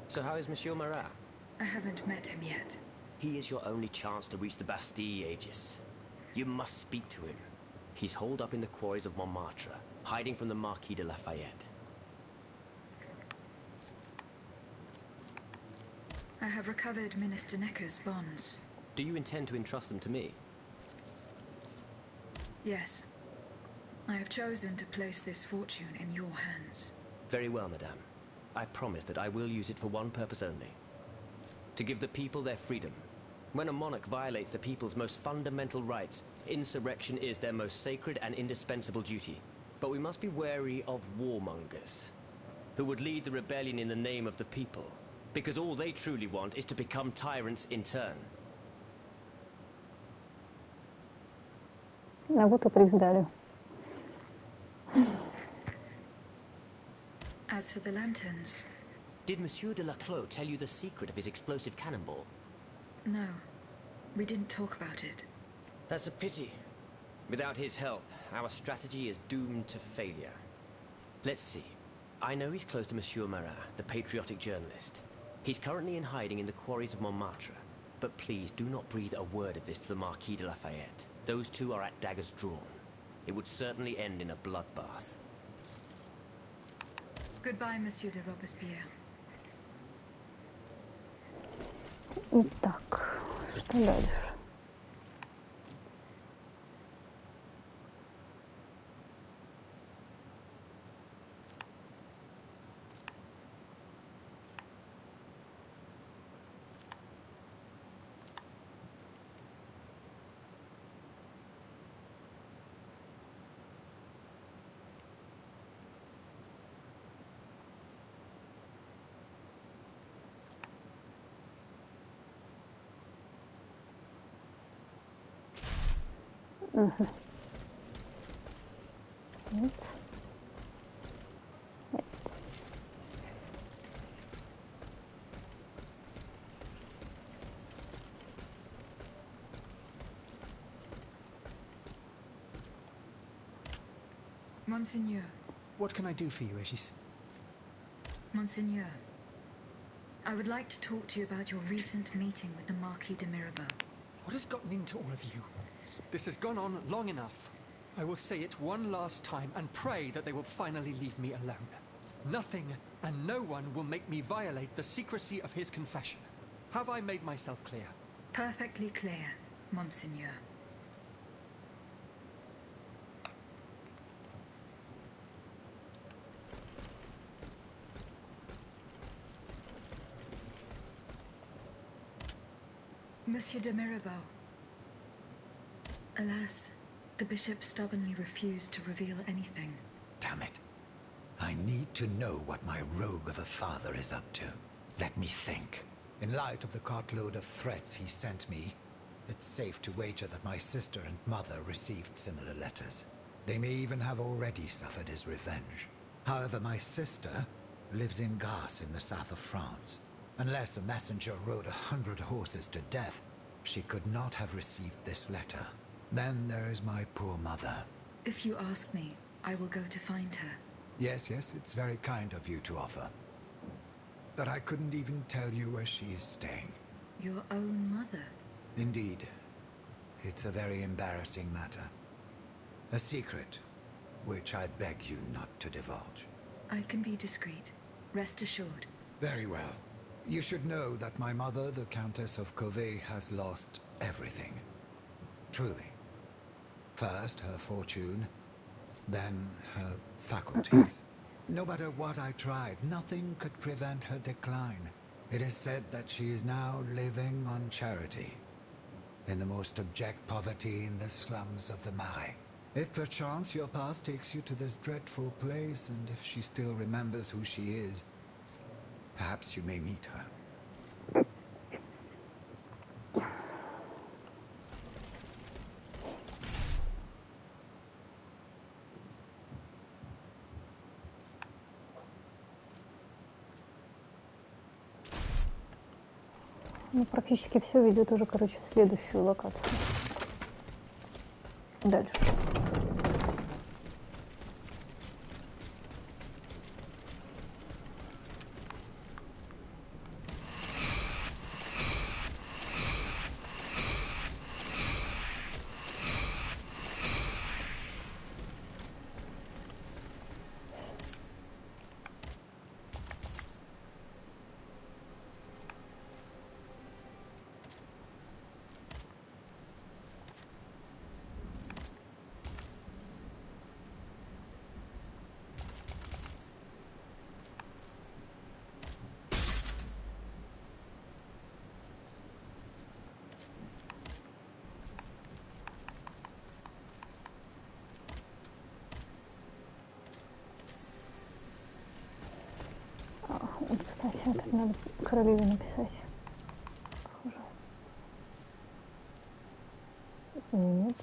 So how is Monsieur Marat? I haven't met him yet. He is your only chance to reach the Bastille, Aegis. You must speak to him. He's holed up in the quarries of Montmartre, hiding from the Marquis de Lafayette. I have recovered Minister Necker's bonds. Do you intend to entrust them to me? Yes. I have chosen to place this fortune in your hands. Very well, madame. I promise that I will use it for one purpose only. To give the people their freedom. When a monarch violates the people's most fundamental rights, insurrection is their most sacred and indispensable duty. But we must be wary of warmongers, who would lead the rebellion in the name of the people, because all they truly want is to become tyrants in turn. А вот и признали. As for the lanterns... Did Monsieur de Laclos tell you the secret of his explosive cannonball? No. We didn't talk about it. That's a pity. Without his help, our strategy is doomed to failure. Let's see. I know he's close to Monsieur Marat, the patriotic journalist. He's currently in hiding in the quarries of Montmartre. But please do not breathe a word of this to the Marquis de Lafayette. Those two are at daggers drawn. It would certainly end in a bloodbath. Goodbye, Monsieur de Robespierre. Итак, что дальше? Угу. Нет. Нет. Monseigneur. What can I do for you, Aegis? Monseigneur, I would like to talk to you about your recent meeting with the Marquis de Mirabeau. What has gotten into all of you? This has gone on long enough. I will say it one last time and pray that they will finally leave me alone. Nothing and no one will make me violate the secrecy of his confession. Have I made myself clear? Perfectly clear, Monseigneur. Monsieur de Mirabeau. Alas, the bishop stubbornly refused to reveal anything. Damn it. I need to know what my rogue of a father is up to. Let me think. In light of the cartload of threats he sent me, it's safe to wager that my sister and mother received similar letters. They may even have already suffered his revenge. However, my sister lives in Grasse in the south of France. Unless a messenger rode 100 horses to death, she could not have received this letter. Then there is my poor mother. If you ask me, I will go to find her. Yes, it's very kind of you to offer. But I couldn't even tell you where she is staying. Your own mother? Indeed. It's a very embarrassing matter. A secret, which I beg you not to divulge. I can be discreet. Rest assured. Very well. You should know that my mother, the Countess of Covey, has lost everything. Truly. First her fortune, then her faculties. No matter what I tried, nothing could prevent her decline. It is said that she is now living on charity, in the most abject poverty in the slums of the Marais. If perchance your past takes you to this dreadful place, and if she still remembers who she is, perhaps you may meet her. Ну, практически все ведет уже, короче, в следующую локацию. Дальше. Кстати, это надо королеве написать. Похоже. Нет.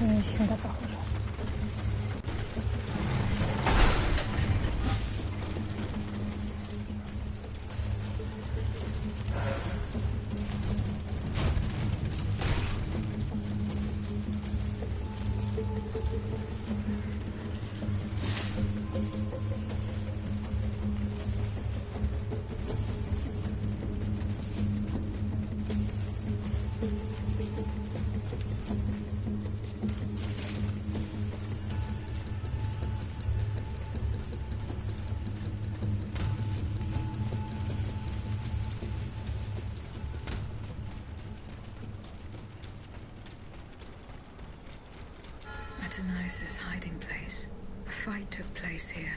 Не всегда похоже. Athenais' hiding place. A fight took place here.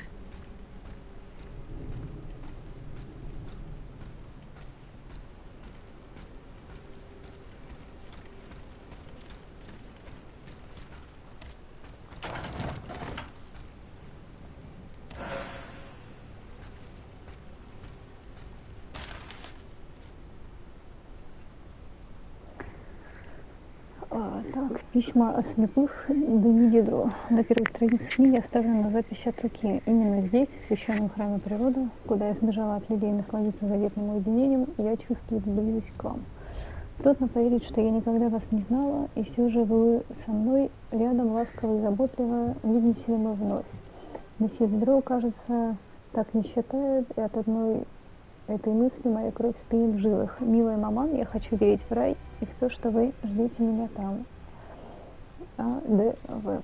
Так, письма о слепых Дени Дидро. На первой странице книги оставлена запись от руки. Именно здесь, в священном храме природы, куда я сбежала от людей насладиться заветным уединением, я чувствую близость к вам. Трудно поверить, что я никогда вас не знала, и все же вы со мной рядом, ласково и заботливо, видимся ли мы вновь. Месье Дидро, кажется, так не считает, и от одной этой мысли моя кровь стынет в жилах. Милая маман, я хочу верить в рай и в то, что вы ждете меня там. А.Д.В.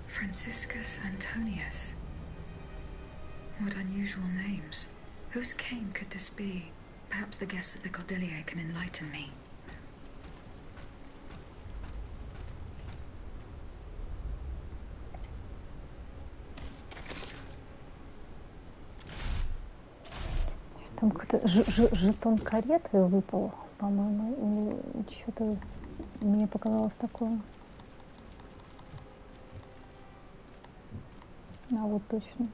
Franciscus Antonius. What unusual names. Whose cane could this be? Perhaps the guests at the Cordelier can enlighten me. Там какой-то жетон кареты выпал, по-моему, или что-то мне показалось такое. А вот точно.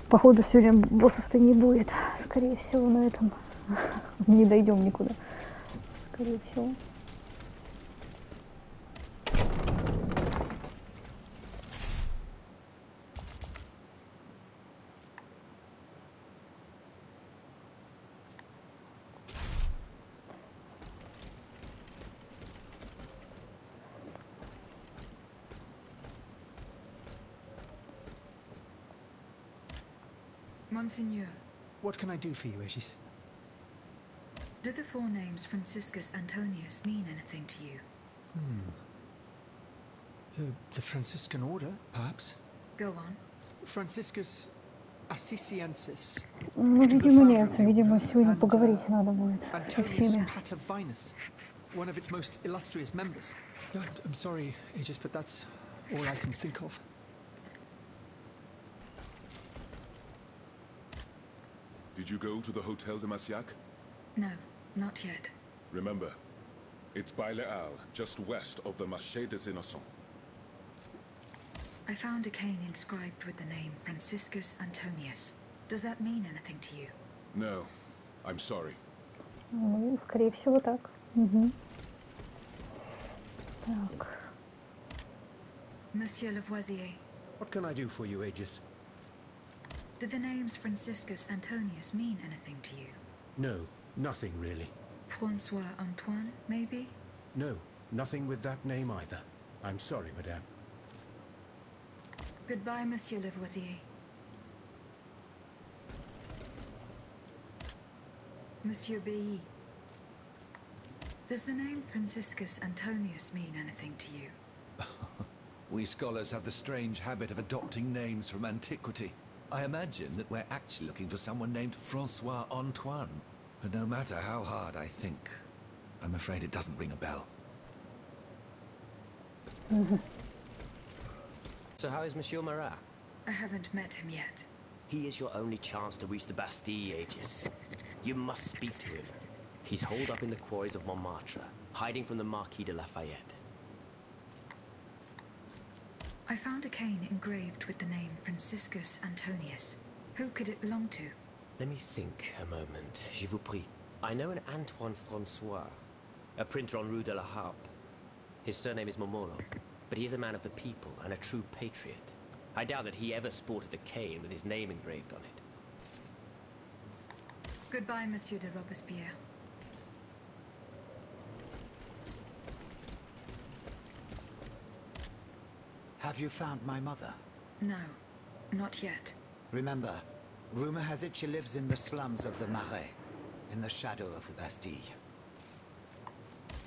Походу сегодня боссов-то не будет. Скорее всего, на этом не дойдем никуда. Скорее всего. Monseigneur, What can I do for you, Aegis? do the four names Franciscus Antonius mean anything to you? The Franciscan order, perhaps? Go on. Franciscus Assisiensis. Ну, видимо, нет. Видимо, сегодня поговорить надо будет со Antonius всеми. Patavinus, one of its most illustrious members. I'm sorry, Aegis, but that's all I can think of. Did you go to the Hotel de Massiac? No, not yet. Remember, it's by Les Halles, just west of the Marché des Innocents. I found a cane inscribed with the name Franciscus Antonius. Does that mean anything to you? No, I'm sorry. Ну, скорее всего, так. Угу. Так. Monsieur Lavoisier, What can I do for you, Aegis? do the names Franciscus Antonius mean anything to you? No, nothing really. Francois Antoine, maybe? No, nothing with that name either. I'm sorry, madame. Goodbye, Monsieur Lavoisier. Monsieur Bailly, does the name Franciscus Antonius mean anything to you? We scholars have the strange habit of adopting names from antiquity. I imagine that we're actually looking for someone named Francois Antoine. But no matter how hard I think, I'm afraid it doesn't ring a bell. So how is Monsieur Marat? I haven't met him yet. He is your only chance to reach the Bastille, Aegis. You must speak to him. He's holed up in the quarries of Montmartre, hiding from the Marquis de Lafayette. I found a cane engraved with the name Franciscus Antonius. Who could it belong to? Let me think a moment, je vous prie. I know an Antoine Francois, a printer on Rue de la Harpe. His surname is Momoro, but he is a man of the people and a true patriot. I doubt that he ever sported a cane with his name engraved on it. Goodbye, Monsieur de Robespierre. Have you found my mother? No, not yet. Remember, rumor has it she lives in the slums of the Marais, in the shadow of the Bastille.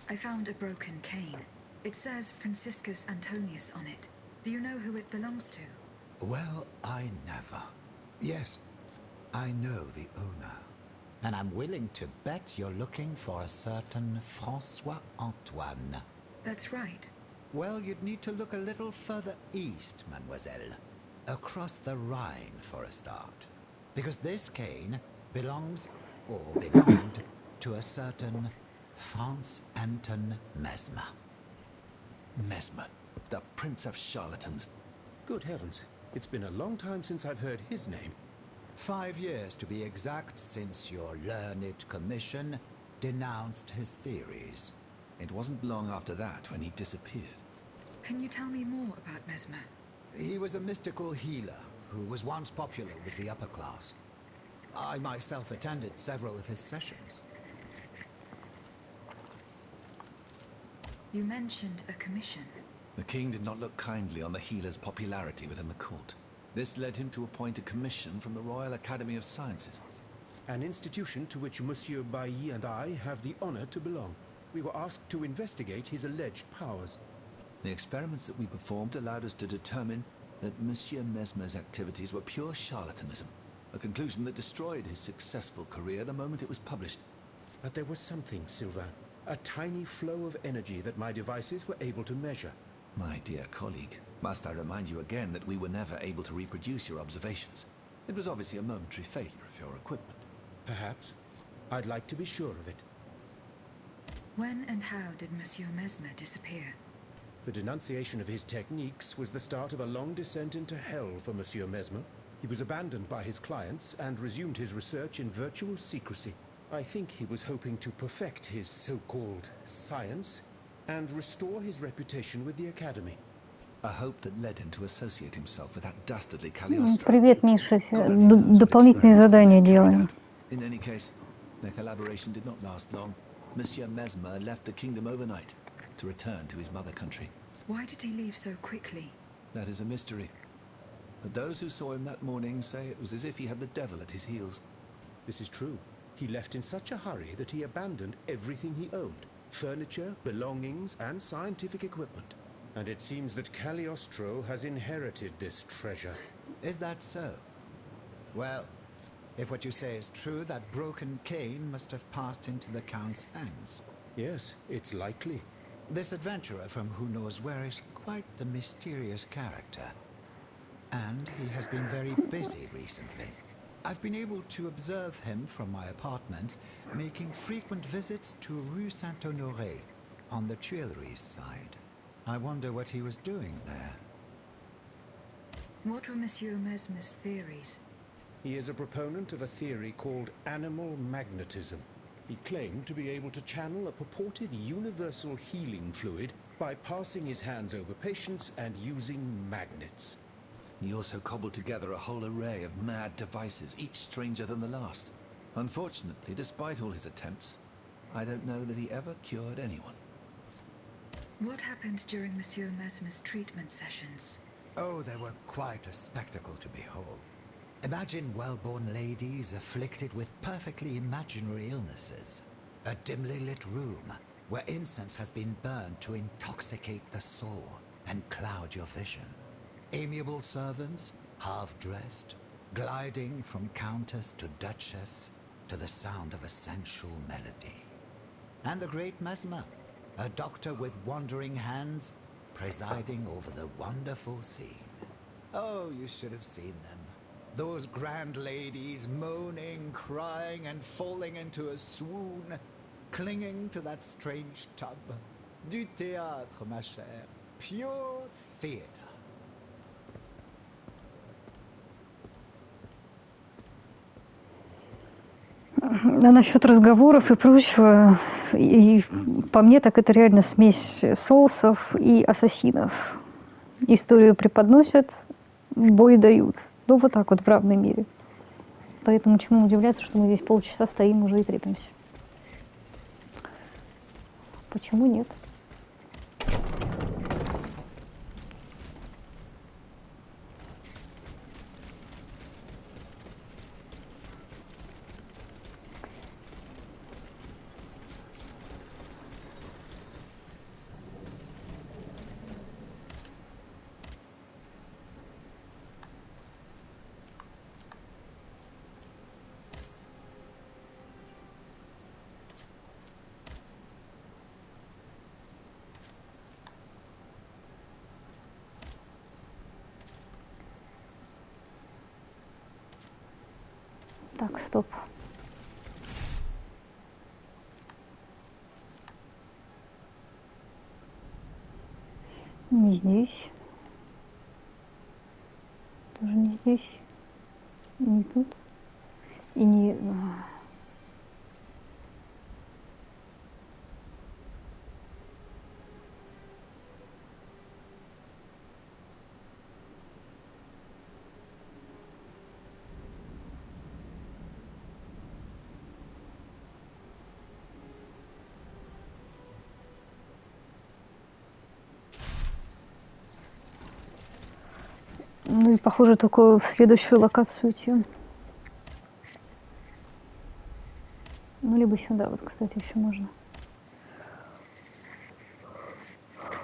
I found a broken cane. It says Franciscus Antonius on it. Do you know who it belongs to? Well, I never. Yes, I know the owner. And I'm willing to bet you're looking for a certain François Antoine. That's right. Well, you'd need to look a little further east, mademoiselle. Across the Rhine for a start. Because this cane belongs, or belonged, to a certain Franz Anton Mesmer. Mesmer, the prince of charlatans. Good heavens, it's been a long time since I've heard his name. 5 years to be exact since your learned commission denounced his theories. It wasn't long after that when he disappeared. Can you tell me more about Mesmer? He was a mystical healer who was once popular with the upper class. I myself attended several of his sessions. You mentioned a commission. The king did not look kindly on the healer's popularity within the court. This led him to appoint a commission from the Royal Academy of Sciences. An institution to which Monsieur Bailly and I have the honor to belong. We were asked to investigate his alleged powers. The experiments that we performed allowed us to determine that Monsieur Mesmer's activities were pure charlatanism, a conclusion that destroyed his successful career the moment it was published. But there was something, Sylvain. A tiny flow of energy that my devices were able to measure. My dear colleague, must I remind you again that we were never able to reproduce your observations? It was obviously a momentary failure of your equipment. Perhaps. I'd like to be sure of it. When and how did Monsieur Mesmer disappear? The denunciation of his techniques was the start of a long descent into hell for Monsieur Mesmer. He was abandoned by his clients and resumed his research in virtual secrecy. I think he was hoping to perfect his so-called science and restore his reputation with the Academy. A hope that led him to associate himself with that dastardly Cagliostro. Привет, Миша. Дополнительные задания делаем. In any case, their collaboration did not last long. Monsieur Mesmer left the kingdom overnight to return to his mother country. Why did he leave so quickly? That is a mystery. But those who saw him that morning say it was as if he had the devil at his heels. This is true. He left in such a hurry that he abandoned everything he owned. Furniture, belongings, and scientific equipment. And it seems that Cagliostro has inherited this treasure. Is that so? Well, if what you say is true, that broken cane must have passed into the Count's hands. Yes, it's likely. This adventurer from who knows where is quite the mysterious character. And he has been very busy recently. I've been able to observe him from my apartments, making frequent visits to Rue Saint-Honoré, on the Tuileries side. I wonder what he was doing there. What were Monsieur Mesmer's theories? He is a proponent of a theory called animal magnetism. He claimed to be able to channel a purported universal healing fluid by passing his hands over patients and using magnets. He also cobbled together a whole array of mad devices, each stranger than the last. Unfortunately, despite all his attempts, I don't know that he ever cured anyone. What happened during Monsieur Mesmer's treatment sessions? Oh, they were quite a spectacle to behold. Imagine well-born ladies afflicted with perfectly imaginary illnesses. A dimly lit room where incense has been burned to intoxicate the soul and cloud your vision. Amiable servants, half-dressed, gliding from countess to duchess to the sound of a sensual melody. And the great Mesmer, a doctor with wandering hands, presiding over the wonderful scene. Oh, you should have seen them. Those grand ladies moaning, crying, and falling into a swoon, clinging to that strange tub. Du théâtre, ma chère. Pure theater. А насчет разговоров и прочего, И по мне так это реально смесь соусов и ассасинов. Историю преподносят, бой дают. Ну, вот так вот в равной мере. Поэтому чему удивляться, что мы здесь полчаса стоим уже и трепимся. Почему нет? Так, стоп. Не здесь. Тоже не здесь. Не тут. И не... Ну и похоже только в следующую локацию идти. Ну либо сюда, вот, кстати, еще можно.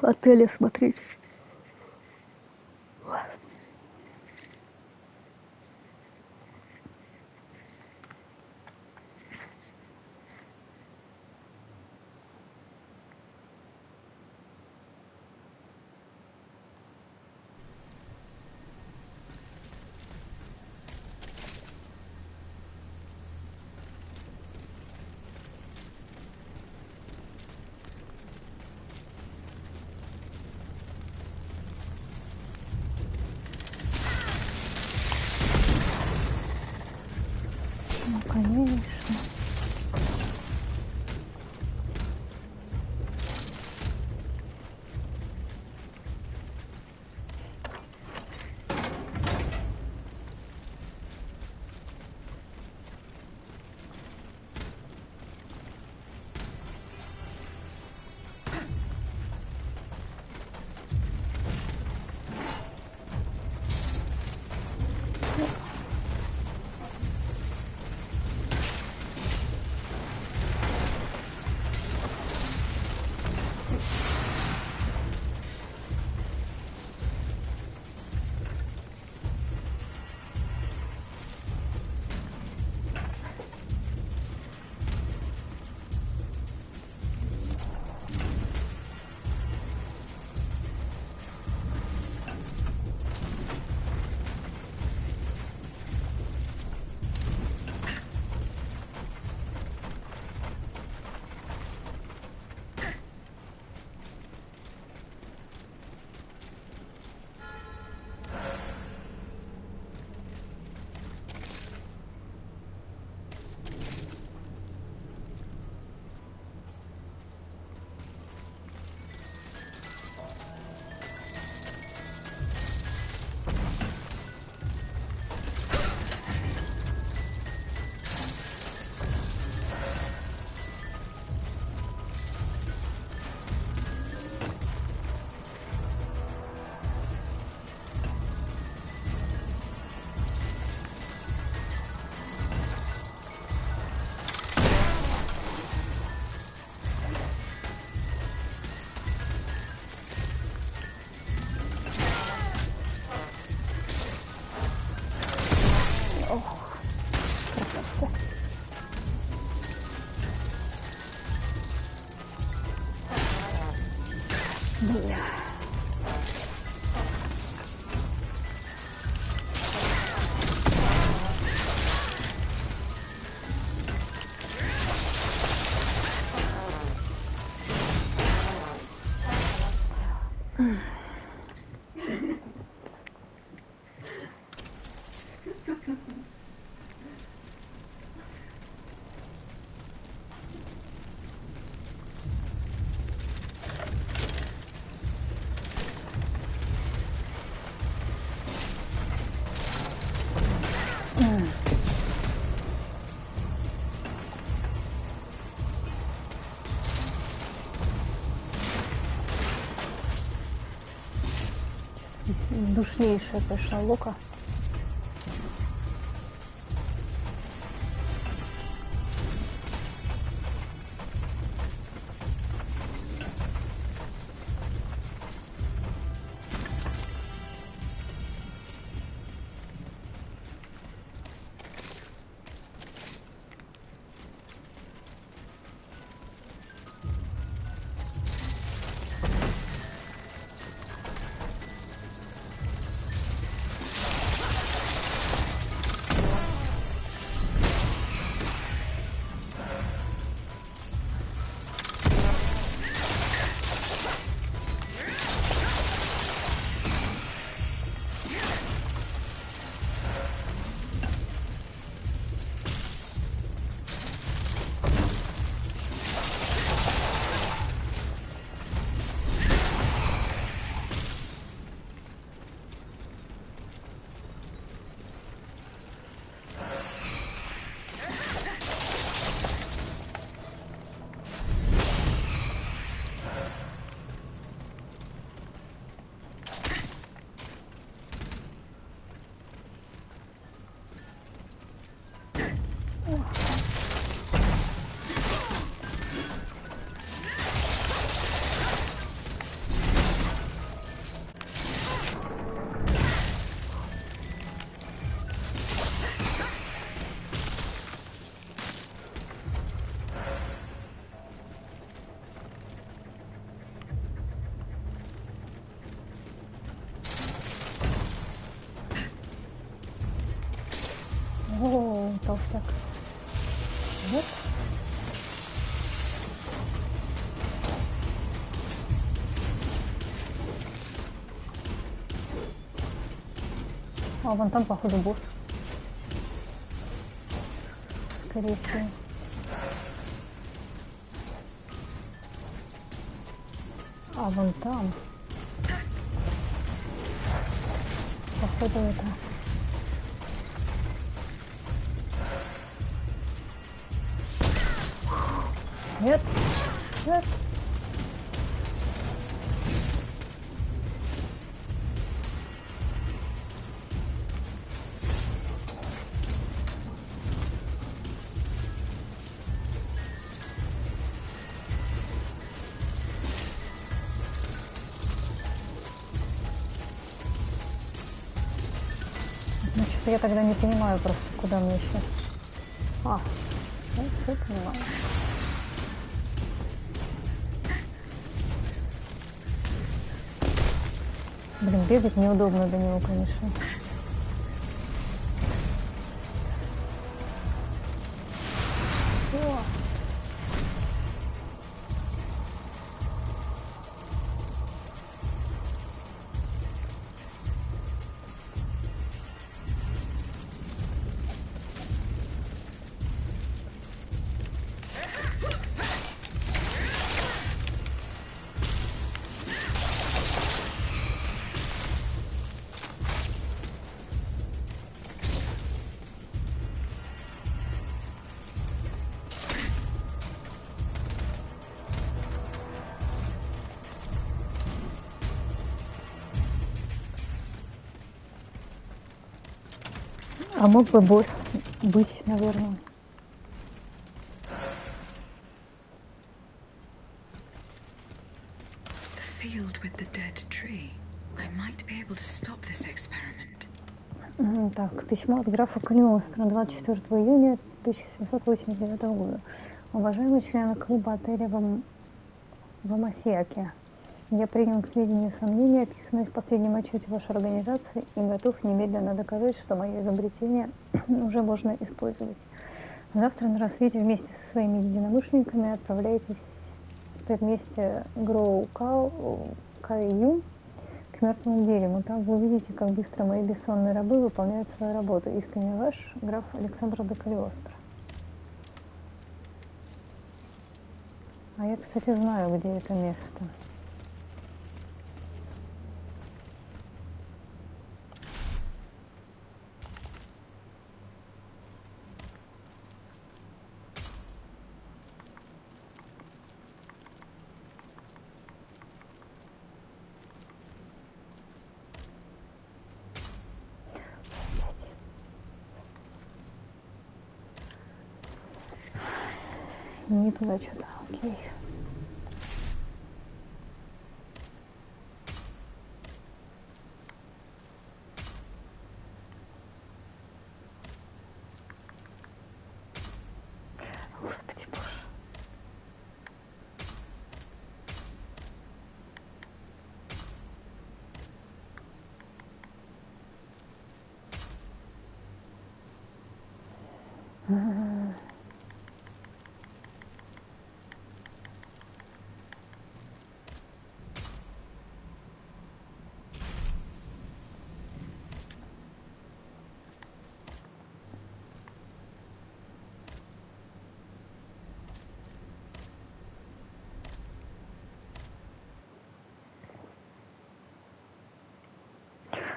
Отели смотреть. Ну, конечно. Душнейшая пошла лука. О, толстяк. Вот. А вон там, походу, босс. Скорее всего. А вон там. Походу, это... Нет, нет. Ну, что-то я тогда не понимаю просто, куда мне сейчас. А, ну, все понимаю. Блин, бегать неудобно до него, конечно. О! А мог бы босс быть, наверное. The field with the dead tree. I might be able to stop this experiment. Так, письмо от графа Калиостро 24 июня 1789 года. Уважаемые члены клуба отеля в Амасиаке, я принял к сведению сомнения, описанные в последнем отчете вашей организации, и готов немедленно доказать, что мое изобретение уже можно использовать. Завтра на рассвете вместе со своими единомышленниками отправляйтесь в предместье Гроу-Каю к мертвому дереву. Там вы увидите, как быстро мои бессонные рабы выполняют свою работу. Искренне ваш, граф Александр де Калиостро. А я, кстати, знаю, где это место. Не туда что-то, окей. Господи боже.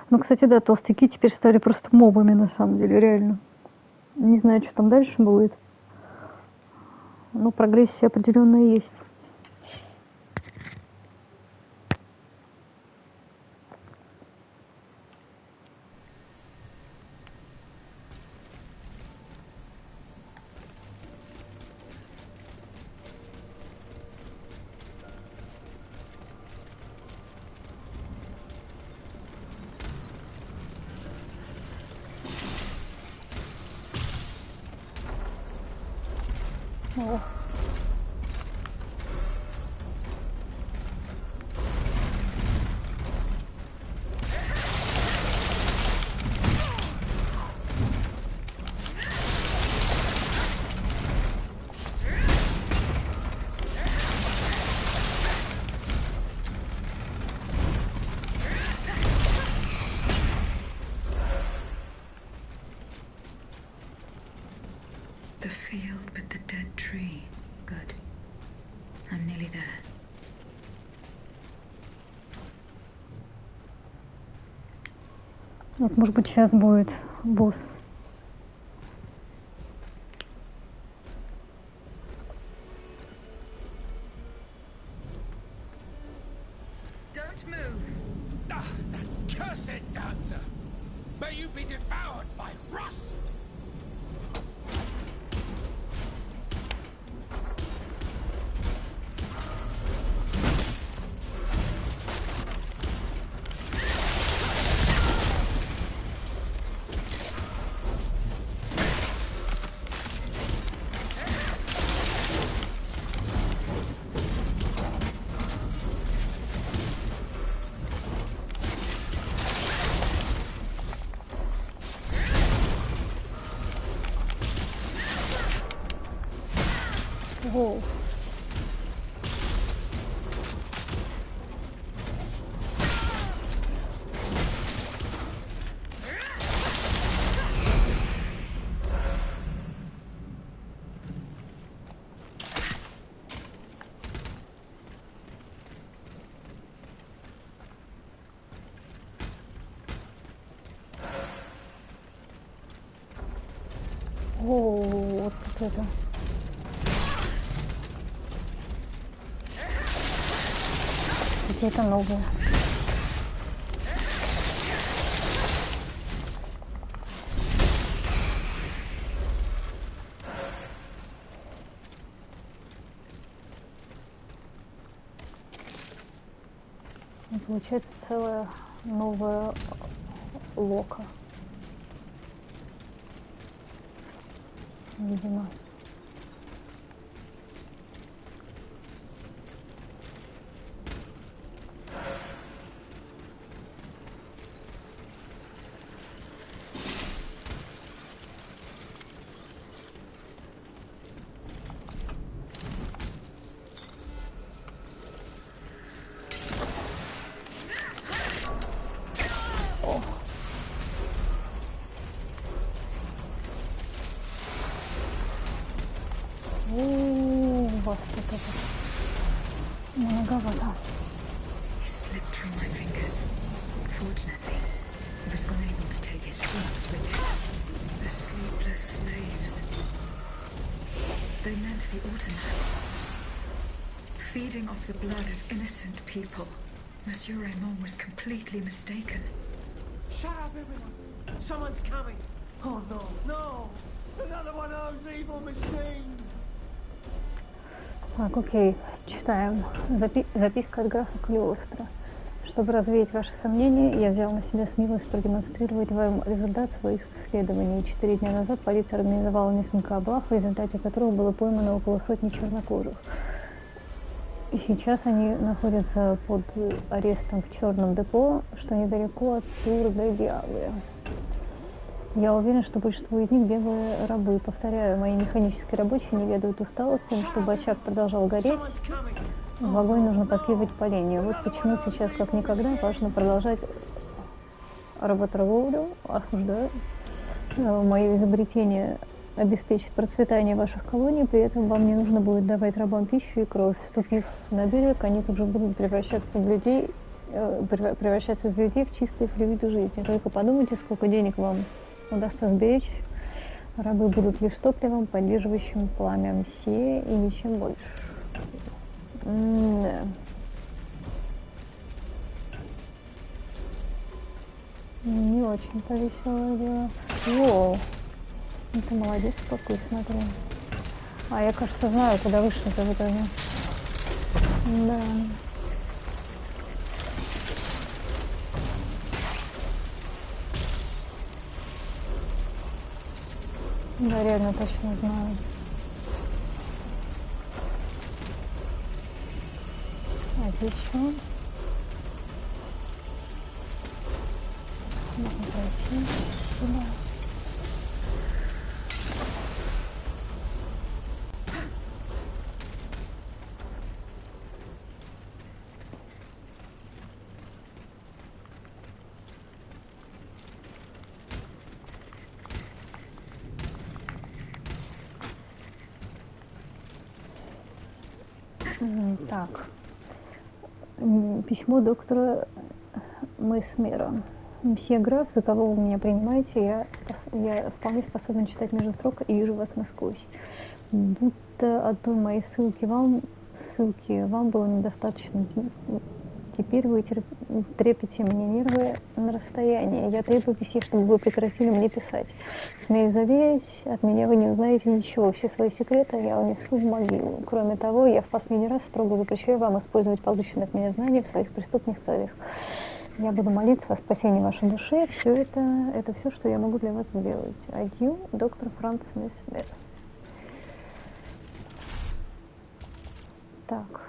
Ну, кстати, да, толстяки теперь стали просто мобами, на самом деле, реально. Не знаю, что там дальше будет. Но прогрессия определенная есть. О. The field with the dead tree. Good. I'm nearly there. Вот, может быть, сейчас будет босс. Don't move. Ah, that cursed dancer! May you be devoured by rust! Воу. О, вот это. Какие-то новые. И получается целая новая лока. Видимо. Вас тут это многовато. He slipped through my fingers. Fortunately, he was unable to take his slaves with him. The sleepless slaves. They meant the Automads. Feeding off the blood of innocent people. Monsieur Raymond was completely mistaken. Shut up, everyone! Someone's coming! Oh no, no! Another one of those evil machines! Так, окей, читаем. Записка от графа Калиостро. Чтобы развеять ваши сомнения, я взял на себя смелость продемонстрировать вам результат своих исследований. 4 дня назад полиция организовала несколько облав, в результате которых было поймано около сотни чернокожих. И сейчас они находятся под арестом в черном депо, что недалеко от Тур-де-Диабле. Я уверен, что большинство из них беглые рабы. Повторяю, мои механические рабочие не ведают усталости, чтобы очаг продолжал гореть. В огонь нужно подкидывать поленья. Вот почему сейчас, как никогда, важно продолжать работорговлю. Осуждаю. Мое изобретение обеспечит процветание ваших колоний, при этом вам не нужно будет давать рабам пищу и кровь. Вступив на берег, они тут же будут превращаться из людей в чистые флюиды жизни. Только подумайте, сколько денег вам удастся сберечь. Рабы будут лишь топливом, поддерживающим пламя мсье, и ничем больше. Да. Не очень-то веселое дело. Воу. Ты молодец какой, смотри. А я, кажется, знаю, куда вышли-то в итоге. Да. Да, реально точно знаю. Отлично. Можно пройти сюда. Так. Письмо доктора Месмера. Мсье граф, за кого вы меня принимаете, я вполне способен читать между строк и вижу вас насквозь. Будто одной моей ссылки вам было недостаточно. Теперь вы трепете мне нервы на расстоянии. Я требую письма, чтобы вы прекратили мне писать. Смею заверить, от меня вы не узнаете ничего. Все свои секреты я унесу в могилу. Кроме того, я в последний раз строго запрещаю вам использовать полученные от меня знания в своих преступных целях. Я буду молиться о спасении вашей души. Все это все, что я могу для вас сделать. Адью, доктор Франц Месмер. Так.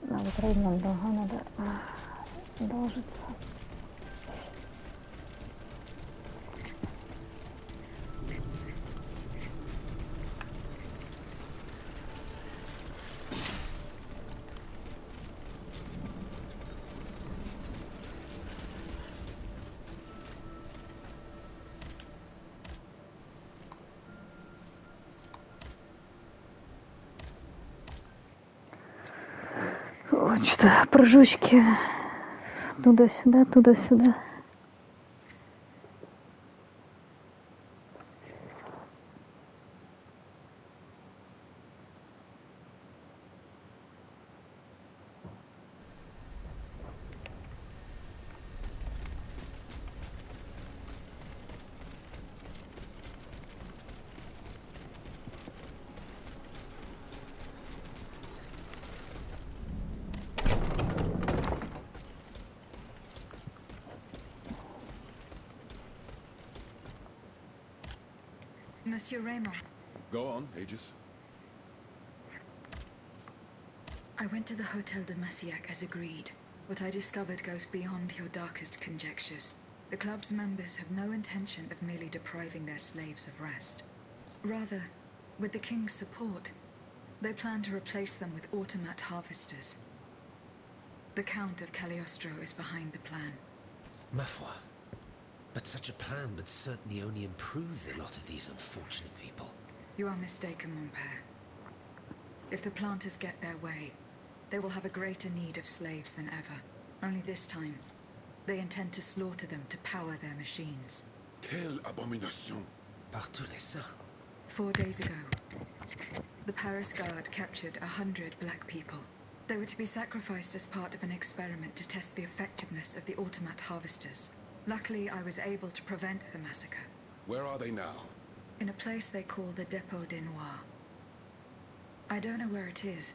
Надо трудно, долго надо должиться. Вот что, прыжучки. Туда-сюда, туда-сюда. Monsieur Raymond. Go on, Aegis. I went to the Hotel de Massiac as agreed. What I discovered goes beyond your darkest conjectures. The club's members have no intention of merely depriving their slaves of rest. Rather, with the king's support, they plan to replace them with automat harvesters. The Count of Cagliostro is behind the plan. Ma foi. But such a plan would certainly only improve the lot of these unfortunate people. You are mistaken, mon père. If the planters get their way, they will have a greater need of slaves than ever. Only this time, they intend to slaughter them to power their machines. Quelle abomination! Par tous les saints. 4 days ago, the Paris Guard captured 100 black people. They were to be sacrificed as part of an experiment to test the effectiveness of the automat harvesters. Luckily, I was able to prevent the massacre. Where are they now? In a place they call the Dépôt des Noirs. I don't know where it is,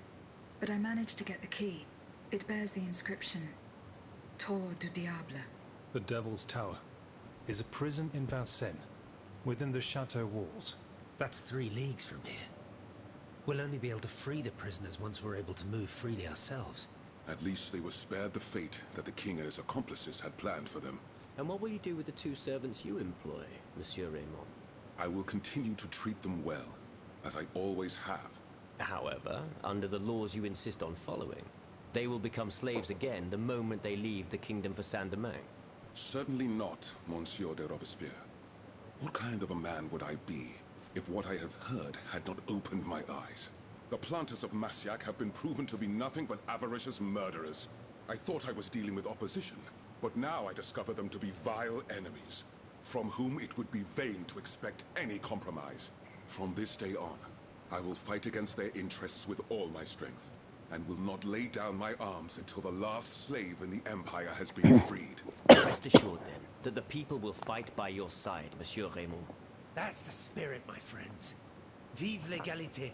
but I managed to get the key. It bears the inscription, Tour du Diable. The Devil's Tower is a prison in Vincennes, within the chateau walls. That's 3 leagues from here. We'll only be able to free the prisoners once we're able to move freely ourselves. At least they were spared the fate that the king and his accomplices had planned for them. And what will you do with the 2 servants you employ, Monsieur Raymond? I will continue to treat them well, as I always have. However, under the laws you insist on following, they will become slaves again the moment they leave the kingdom for Saint-Domingue. Certainly not, Monsieur de Robespierre. What kind of a man would I be if what I have heard had not opened my eyes? The planters of Massiac have been proven to be nothing but avaricious murderers. I thought I was dealing with opposition, but now I discover them to be vile enemies, from whom it would be vain to expect any compromise. From this day on, I will fight against their interests with all my strength, and will not lay down my arms until the last slave in the Empire has been freed. Rest assured, then, that the people will fight by your side, Monsieur Raymond. That's the spirit, my friends. Vive l'égalité.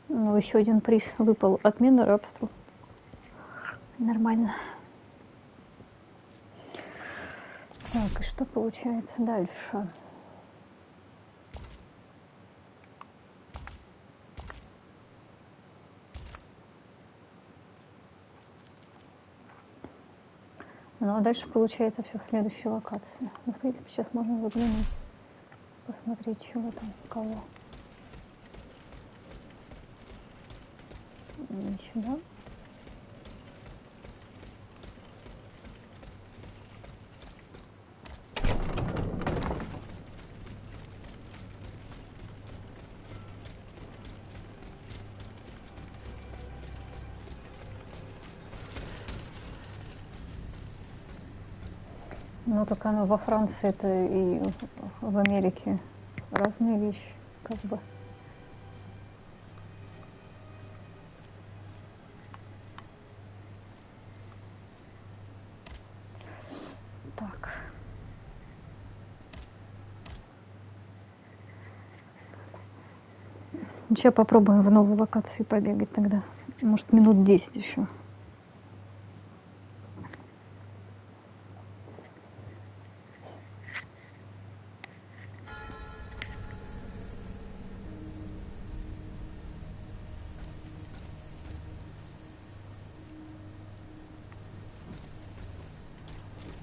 Ну, еще один приз выпал. Отмена рабства. Нормально. Так, и что получается дальше? Ну, а дальше получается все в следующей локации. Ну, в принципе, сейчас можно заглянуть, посмотреть, чего там, кого. Сюда. Ну, так оно во Франции это и в Америке разные вещи, как бы. Так. Сейчас попробуем в новой локации побегать тогда. Может, минут 10 еще.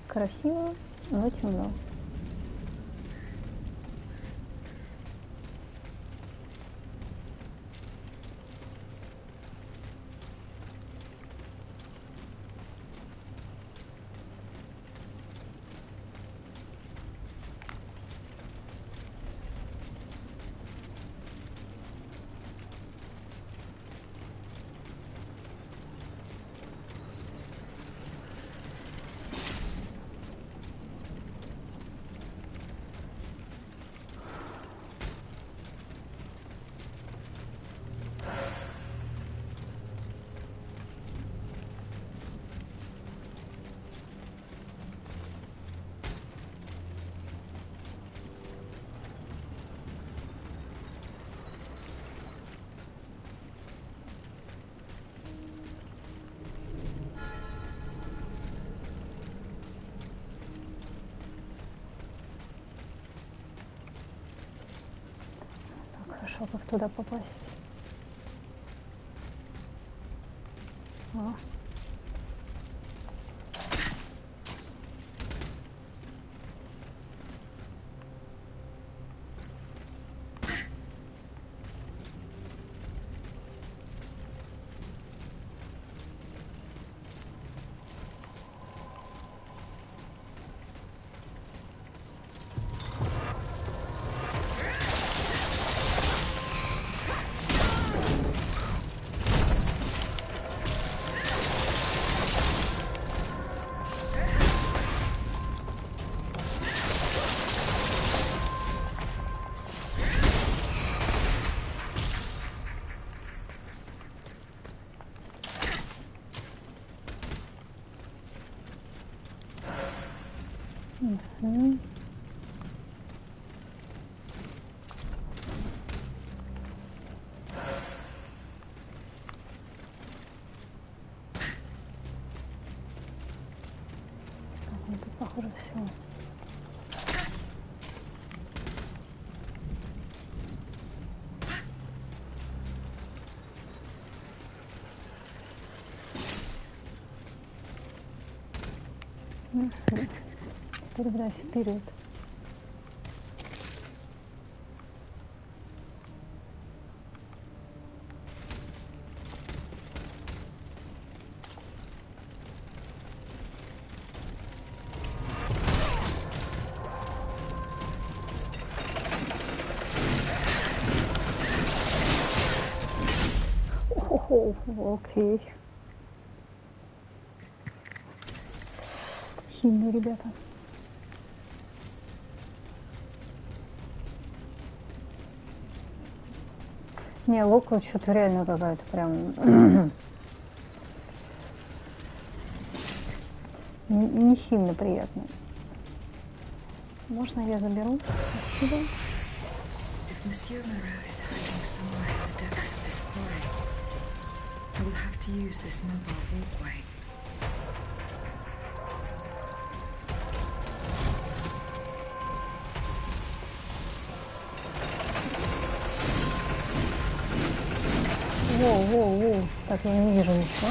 Красиво, но темно. Хорошо, как туда попасть? О. Угу. Ну, тут похоже все. Теперь брать вперед. Окей. Сильно, ребята. Не, локоть что-то реально какая-то прям не сильно приятно. Можно я заберу? Спасибо. If Monsieur Moreau is hiding somewhere in the depths of this quarry, I will have to use this mobile walkway. Воу. Так, я не вижу ничего.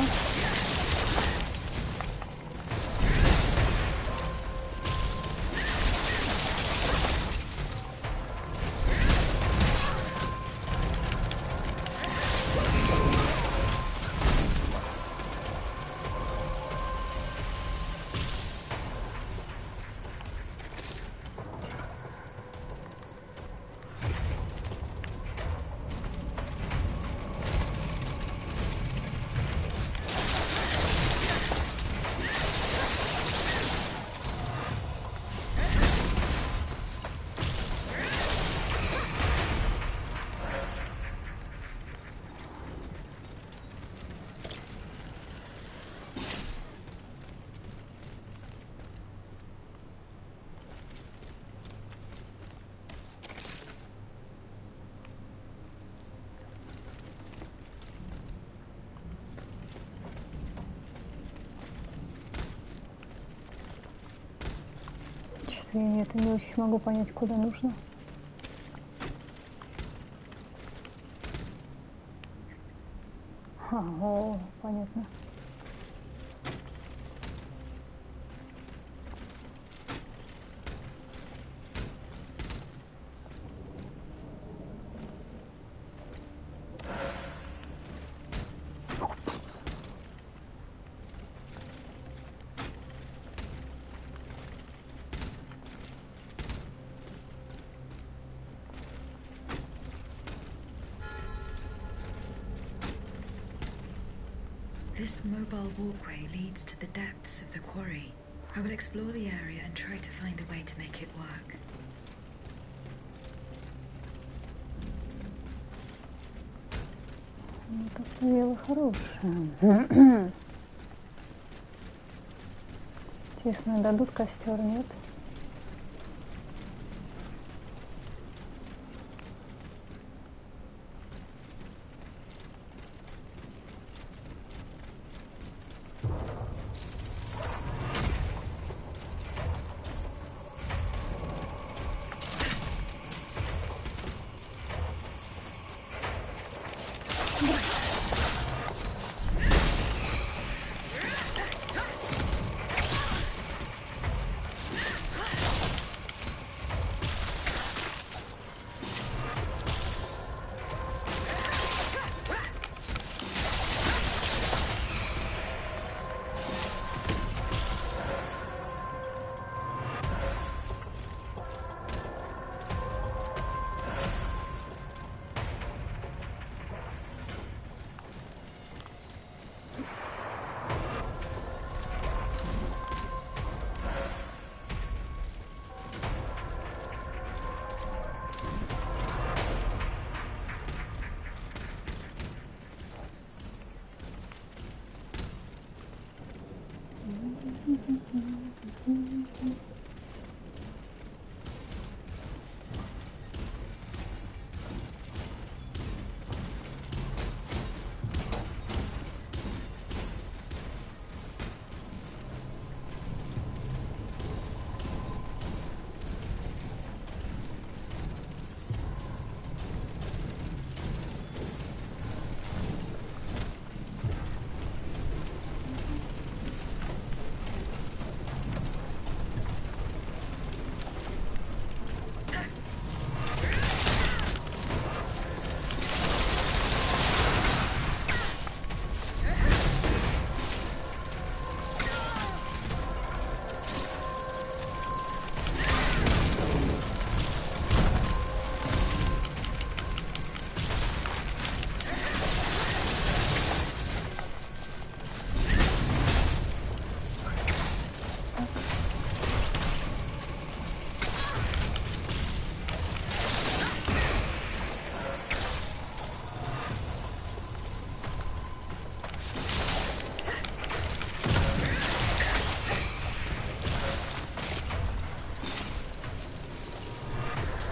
Я не очень могу понять, куда нужно. О, понятно. This mobile walkway leads to the depths of the quarry. I will explore the area and try to find a way to make it work. Это дело хорошее. Интересно, дадут костер, нет?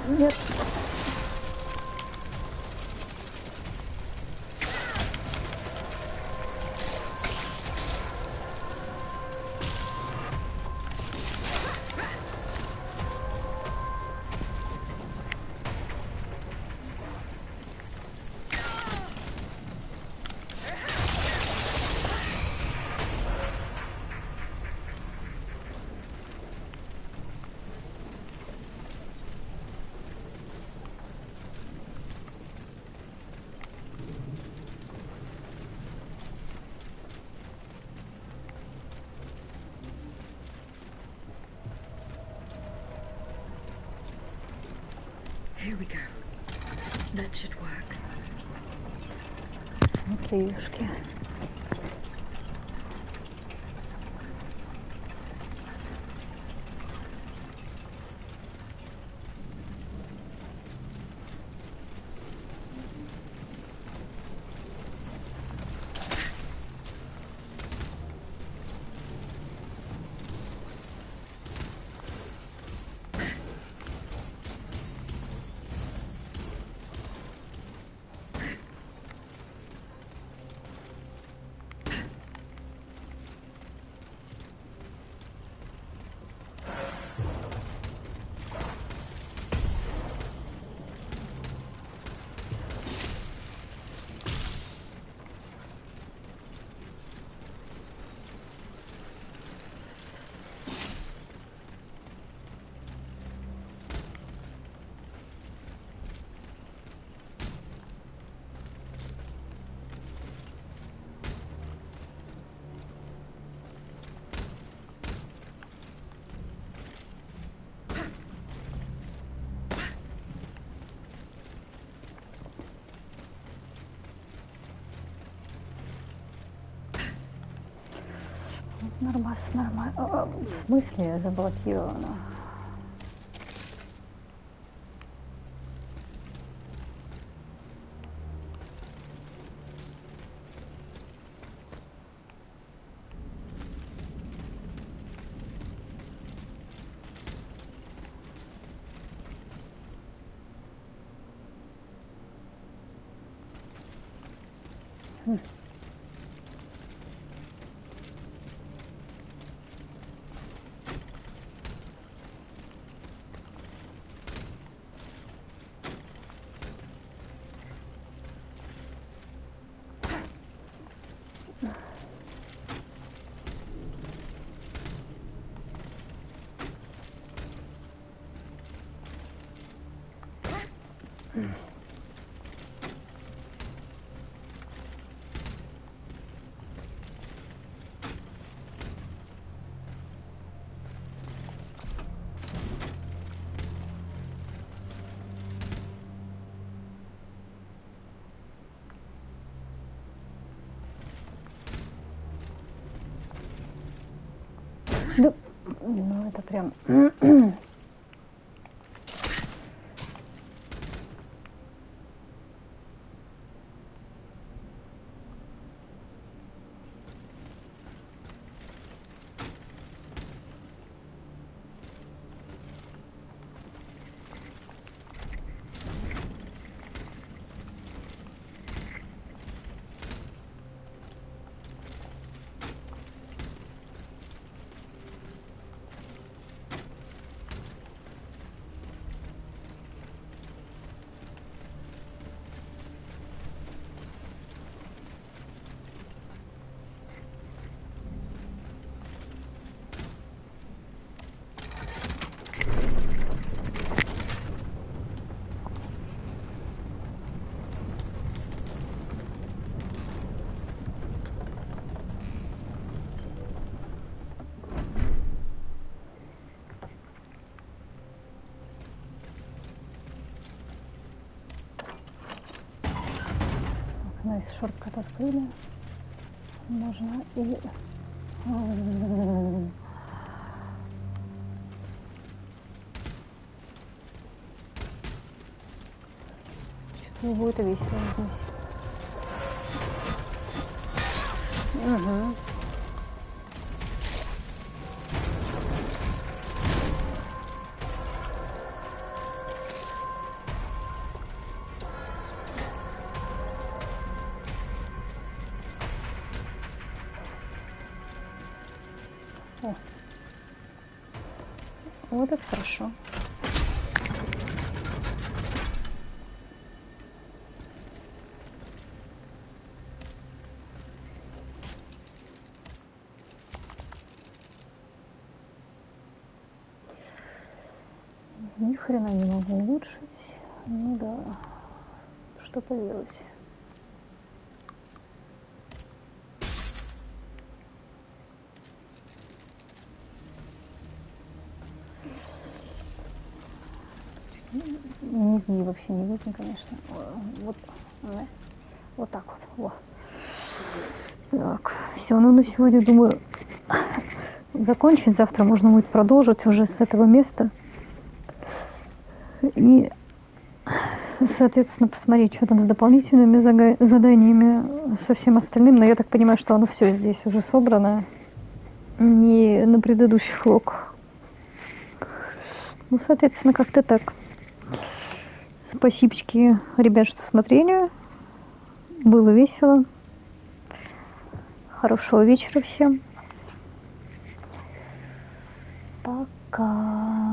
Нет. Here we go. That should work. Окейушки. Нормас, нормально. В смысле заблокировано? Да, ну это прям... Из шорткат открыли. Можно и... Что будет весело здесь. Угу. Вот это хорошо. Ни хрена не могу улучшить. Ну да, что поделать. Низги вообще не видно, конечно. Вот, да. Вот так вот. Во. Так, все, ну на сегодня, думаю, закончить. Завтра можно будет продолжить уже с этого места. И, соответственно, посмотреть, что там с дополнительными заданиями, со всем остальным. Но я так понимаю, что оно все здесь уже собрано. Не на предыдущих влогах. Ну, соответственно, как-то так. Спасибочки, ребят, что смотрели. Было весело. Хорошего вечера всем. Пока.